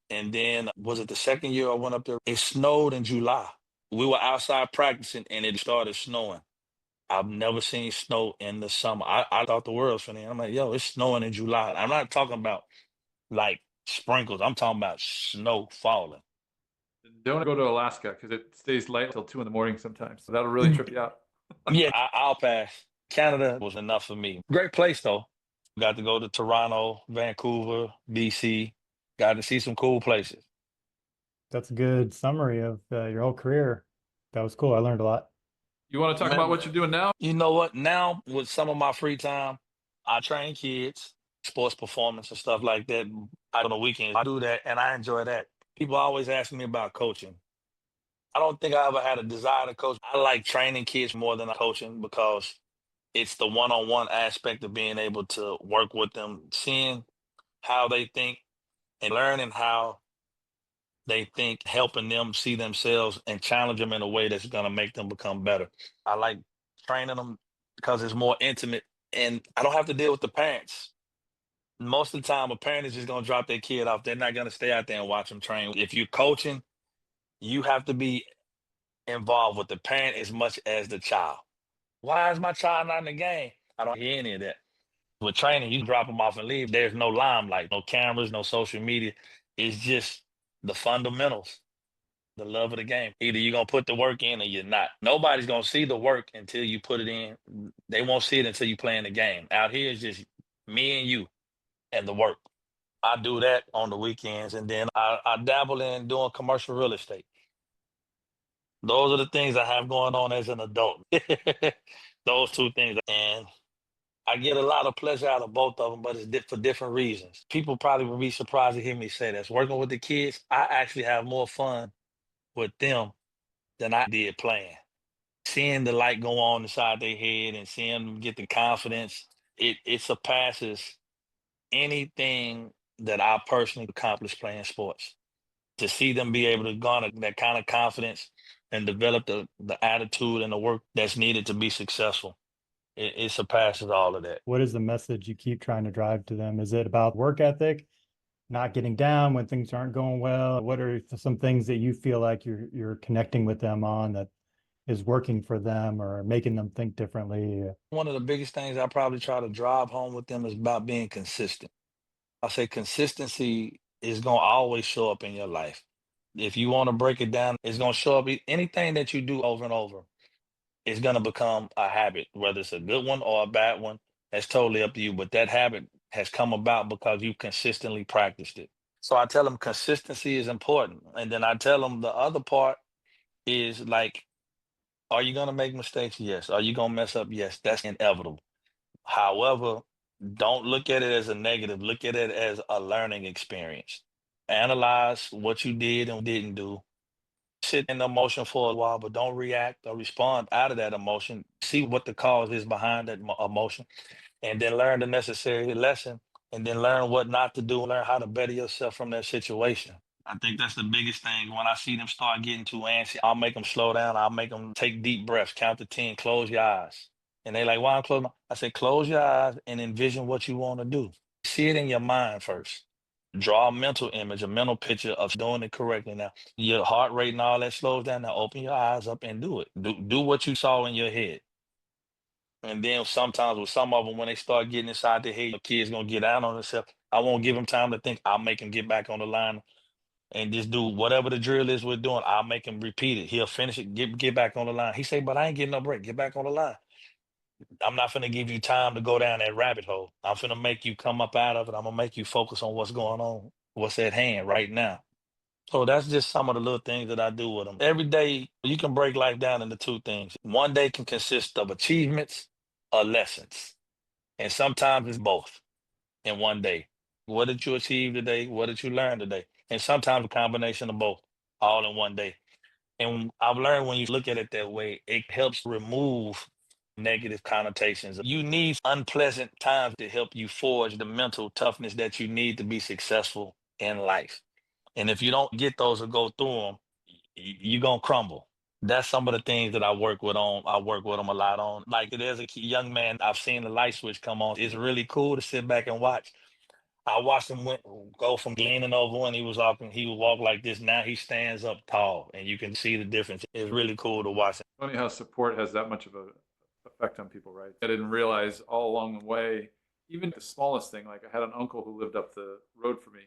And then was it the second year I went up there? It snowed in July. We were outside practicing and it started snowing. I've never seen snow in the summer. I thought the world was funny. I'm like, yo, it's snowing in July. I'm not talking about like sprinkles. I'm talking about snow falling. Don't go to Alaska because it stays light until 2 in the morning sometimes. So that'll really trip you out. Yeah, I'll pass. Canada was enough for me. Great place though. Got to go to Toronto, Vancouver, BC. Got to see some cool places. That's a good summary of your whole career. That was cool. I learned a lot. You want to talk about what you're doing now? You know what? Now, with some of my free time, I train kids, sports performance and stuff like that. On the weekends, I do that and I enjoy that. People always ask me about coaching. I don't think I ever had a desire to coach. I like training kids more than coaching because it's the one-on-one aspect of being able to work with them, seeing how they think and learning how they think, helping them see themselves and challenge them in a way that's going to make them become better. I like training them because it's more intimate and I don't have to deal with the parents. Most of the time, a parent is just going to drop their kid off. They're not going to stay out there and watch them train. If you're coaching, you have to be involved with the parent as much as the child. Why is my child not in the game? I don't hear any of that. With training, you drop them off and leave. There's no limelight, no cameras, no social media. It's just the fundamentals, the love of the game. Either you're going to put the work in or you're not. Nobody's going to see the work until you put it in. They won't see it until you play in the game. Out here, it's just me and you and the work. I do that on the weekends, and then I dabble in doing commercial real estate. Those are the things I have going on as an adult. Those two things. And I get a lot of pleasure out of both of them, but it's for different reasons. People probably would be surprised to hear me say this. Working with the kids, I actually have more fun with them than I did playing. Seeing the light go on inside their head and seeing them get the confidence, it surpasses anything that I personally accomplished playing sports. To see them be able to garner that kind of confidence and develop the attitude and the work that's needed to be successful, it surpasses all of that. What is the message you keep trying to drive to them? Is it about work ethic, not getting down when things aren't going well? What are some things that you feel like you're connecting with them on that is working for them or making them think differently? One of the biggest things I probably try to drive home with them is about being consistent. I say consistency is going to always show up in your life. If you want to break it down, it's going to show up. Anything that you do over and over is going to become a habit, whether it's a good one or a bad one. That's totally up to you. But that habit has come about because you consistently practiced it. So I tell them consistency is important. And then I tell them the other part is like, are you going to make mistakes? Yes. Are you going to mess up? Yes. That's inevitable. However, don't look at it as a negative. Look at it as a learning experience. Analyze what you did and didn't do. Sit in the emotion for a while, but don't react or respond out of that emotion. See what the cause is behind that emotion, and then learn the necessary lesson, and then learn what not to do, learn how to better yourself from that situation. I think that's the biggest thing. When I see them start getting too antsy, I'll make them slow down. I'll make them take deep breaths, count to 10, close your eyes. And they like, why I'm closing? I say, close your eyes and envision what you want to do. See it in your mind first. Draw a mental image, a mental picture of doing it correctly. Now, your heart rate and all that slows down. Now, open your eyes up and do it. Do what you saw in your head. And then sometimes with some of them, when they start getting inside their head, the kid's gonna get out on themselves. I won't give them time to think. I'll make him get back on the line and just do whatever the drill is we're doing. I'll make him repeat it. He'll finish it, get back on the line. He say, but I ain't getting no break. Get back on the line. I'm not finna give you time to go down that rabbit hole. I'm finna make you come up out of it. I'm gonna make you focus on what's going on, what's at hand right now. So that's just some of the little things that I do with them. Every day, you can break life down into two things. One day can consist of achievements or lessons. And sometimes it's both in one day. What did you achieve today? What did you learn today? And sometimes a combination of both, all in one day. And I've learned when you look at it that way, it helps remove negative connotations. You need unpleasant times to help you forge the mental toughness that you need to be successful in life. And if you don't get those or go through them, you're going to crumble. That's some of the things that I work with on. I work with them a lot on. Like there's a young man, I've seen the light switch come on. It's really cool to sit back and watch. I watched him go from leaning over when he was off and he would walk like this. Now he stands up tall and you can see the difference. It's really cool to watch. Funny how support has that much of a effect on people, right? I didn't realize all along the way, even the smallest thing, like I had an uncle who lived up the road from me.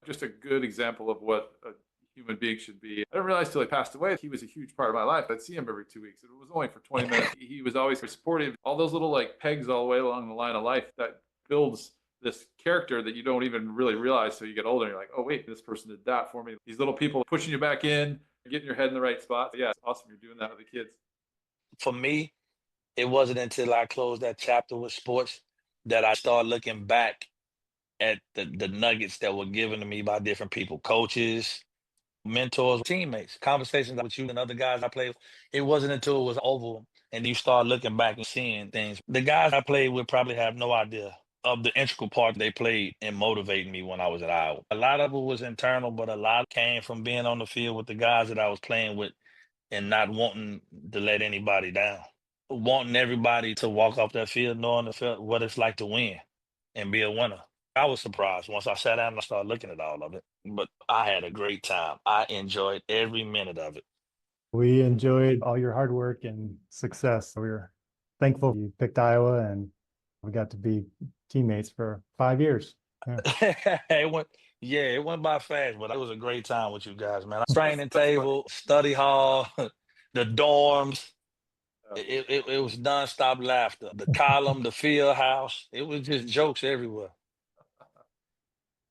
Just a good example of what a human being should be. I didn't realize till he passed away, he was a huge part of my life. I'd see him every 2 weeks. It was only for 20 minutes. He was always supportive. All those little like pegs all the way along the line of life that builds this character that you don't even really realize till you get older. And you're like, oh wait, this person did that for me. These little people pushing you back in, getting your head in the right spot. Yeah, it's awesome you're doing that with the kids. For me, it wasn't until I closed that chapter with sports that I started looking back at the nuggets that were given to me by different people, coaches, mentors, teammates, conversations with you and other guys I played with. It wasn't until it was over and you start looking back and seeing things. The guys I played with probably have no idea of the integral part they played in motivating me when I was at Iowa. A lot of it was internal, but a lot came from being on the field with the guys that I was playing with and not wanting to let anybody down. Wanting everybody to walk off that field knowing what it's like to win and be a winner. I was surprised once I sat down and I started looking at all of it. But I had a great time. I enjoyed every minute of it. We enjoyed all your hard work and success. We were thankful you picked Iowa and we got to be teammates for 5 years. Yeah. It went by fast, but it was a great time with you guys, man. Training table, study hall, the dorms. It was nonstop laughter. The column, the field house. It was just jokes everywhere.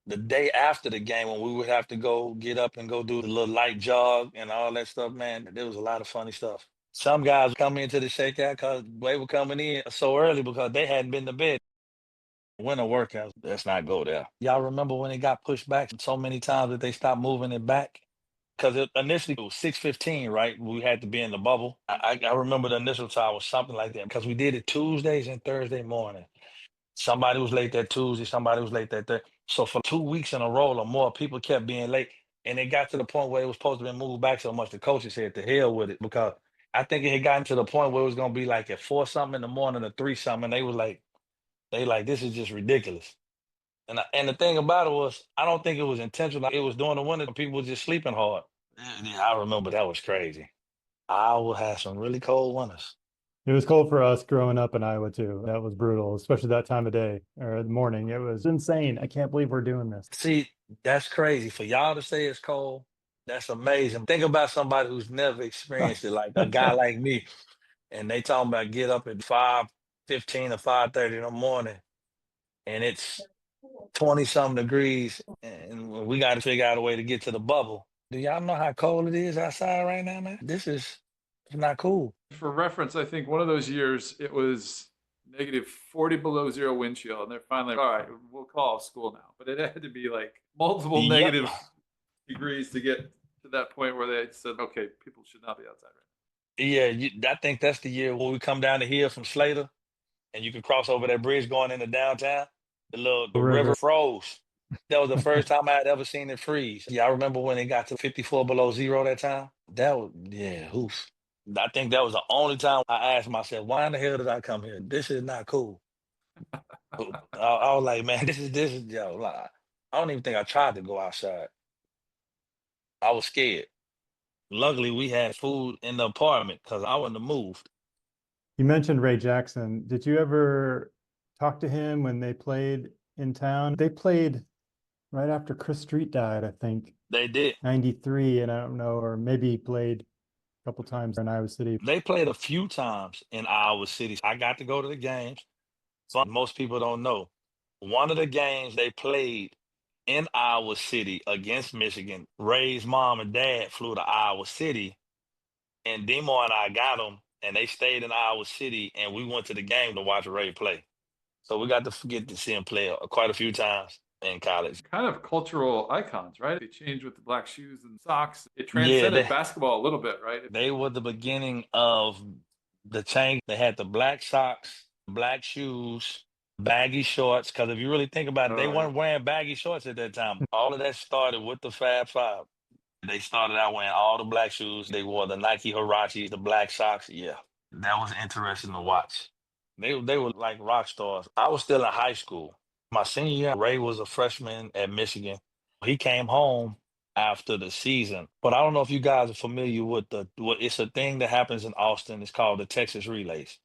The day after the game when we would have to go get up and go do the little light jog and all that stuff, man, there was a lot of funny stuff. Some guys come into the shakeout because they were coming in so early because they hadn't been to bed. Winter workouts, let's not go there. Y'all remember when it got pushed back so many times that they stopped moving it back? Because initially it was 6:15, right? We had to be in the bubble. I remember the initial time was something like that because we did it Tuesdays and Thursday morning. Somebody was late that Tuesday, somebody was late that Thursday. So for 2 weeks in a row or more, people kept being late. And it got to the point where it was supposed to be moved back so much the coaches said to hell with it because I think it had gotten to the point where it was gonna be like at 4 something in the morning or 3 something. And they like, this is just ridiculous. And the thing about it was, I don't think it was intentional. It was during the winter and people were just sleeping hard. Yeah, I remember that was crazy. Iowa had some really cold winters. It was cold for us growing up in Iowa too. That was brutal, especially that time of day or the morning. It was insane. I can't believe we're doing this. See, that's crazy. For y'all to say it's cold, that's amazing. Think about somebody who's never experienced it, like a guy like me, and they talking about get up at 5:15 or 5:30 in the morning, and it's 20 something degrees, and we got to figure out a way to get to the bubble. Do y'all know how cold it is outside right now, man? It's not cool. For reference, I think one of those years it was negative 40 below zero wind chill, and they're finally like, all right, we'll call school now. But it had to be like multiple Yep. negative degrees to get to that point where they said, okay, people should not be outside right Yeah, I think that's the year when we come down the hill from Slater, and you can cross over that bridge going into downtown. The river froze. That was the first time I had ever seen it freeze. Yeah, I remember when it got to 54 below zero that time. Oof. I think that was the only time I asked myself, why in the hell did I come here? This is not cool. I was like, man, this is yo. Like, I don't even think I tried to go outside. I was scared. Luckily, we had food in the apartment because I wouldn't have moved. You mentioned Ray Jackson. Did you ever talk to him when they played in town? They played right after Chris Street died, I think, They did. 93, and I don't know, or maybe he played a couple times in Iowa City. They played a few times in Iowa City. I got to go to the games. So most people don't know. One of the games they played in Iowa City against Michigan, Ray's mom and dad flew to Iowa City, and Demo and I got them, and they stayed in Iowa City, and we went to the game to watch Ray play. So we got to get to see him play quite a few times in college. Kind of cultural icons, right? They changed with the black shoes and socks. It Yeah, transcended basketball a little bit, right? they were the beginning of the change. They had the black socks, black shoes, baggy shorts. Because if you really think about it, they Oh, weren't wearing baggy shorts at that time. All of that started with the Fab Five. They started out wearing all the black shoes. They wore the Nike Huaraches, the black socks. Yeah, that was interesting to watch. They were like rock stars. I was still in high school. My senior year, Ray was a freshman at Michigan. He came home after the season, but I don't know if you guys are familiar with it's a thing that happens in Austin. It's called the Texas Relays.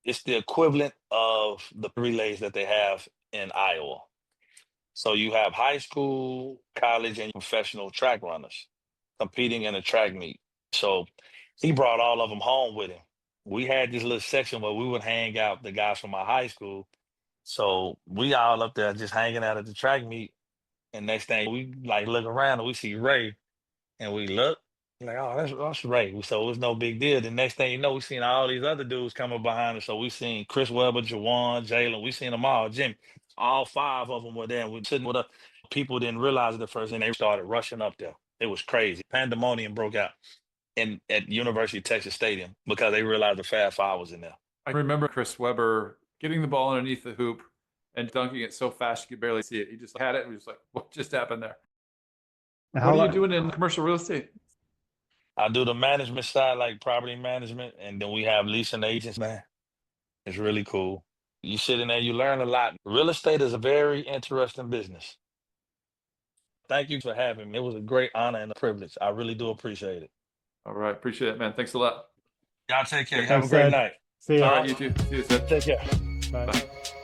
It's the equivalent of the relays that they have in Iowa. So you have high school, college, and professional track runners competing in a track meet. So he brought all of them home with him. We had this little section where we would hang out, the guys from our high school. So we all up there just hanging out at the track meet. And next thing we like look around and we see Ray, and we look like, oh, that's Ray. So it was no big deal. The next thing you know, we seen all these other dudes coming behind us. So we seen Chris Webber, Jawan, Jalen. We seen them all. Jimmy, all five of them were there. And we sitting with us. People didn't realize it at first, and they started rushing up there. It was crazy. Pandemonium broke out at University of Texas Stadium because they realized the Fab Five was in there. I remember Chris Webber getting the ball underneath the hoop and dunking it so fast you could barely see it. He just had it and was just like, what just happened there? What are you doing in commercial real estate? I do the management side, like property management, and then we have leasing agents, man. It's really cool. You sit in there, you learn a lot. Real estate is a very interesting business. Thank you for having me. It was a great honor and a privilege. I really do appreciate it. All right. Appreciate it, man. Thanks a lot. Y'all take care. Yeah, Have a great Sid. night. See All ya. right. You too. See you, Sid. Take care. Bye. Bye.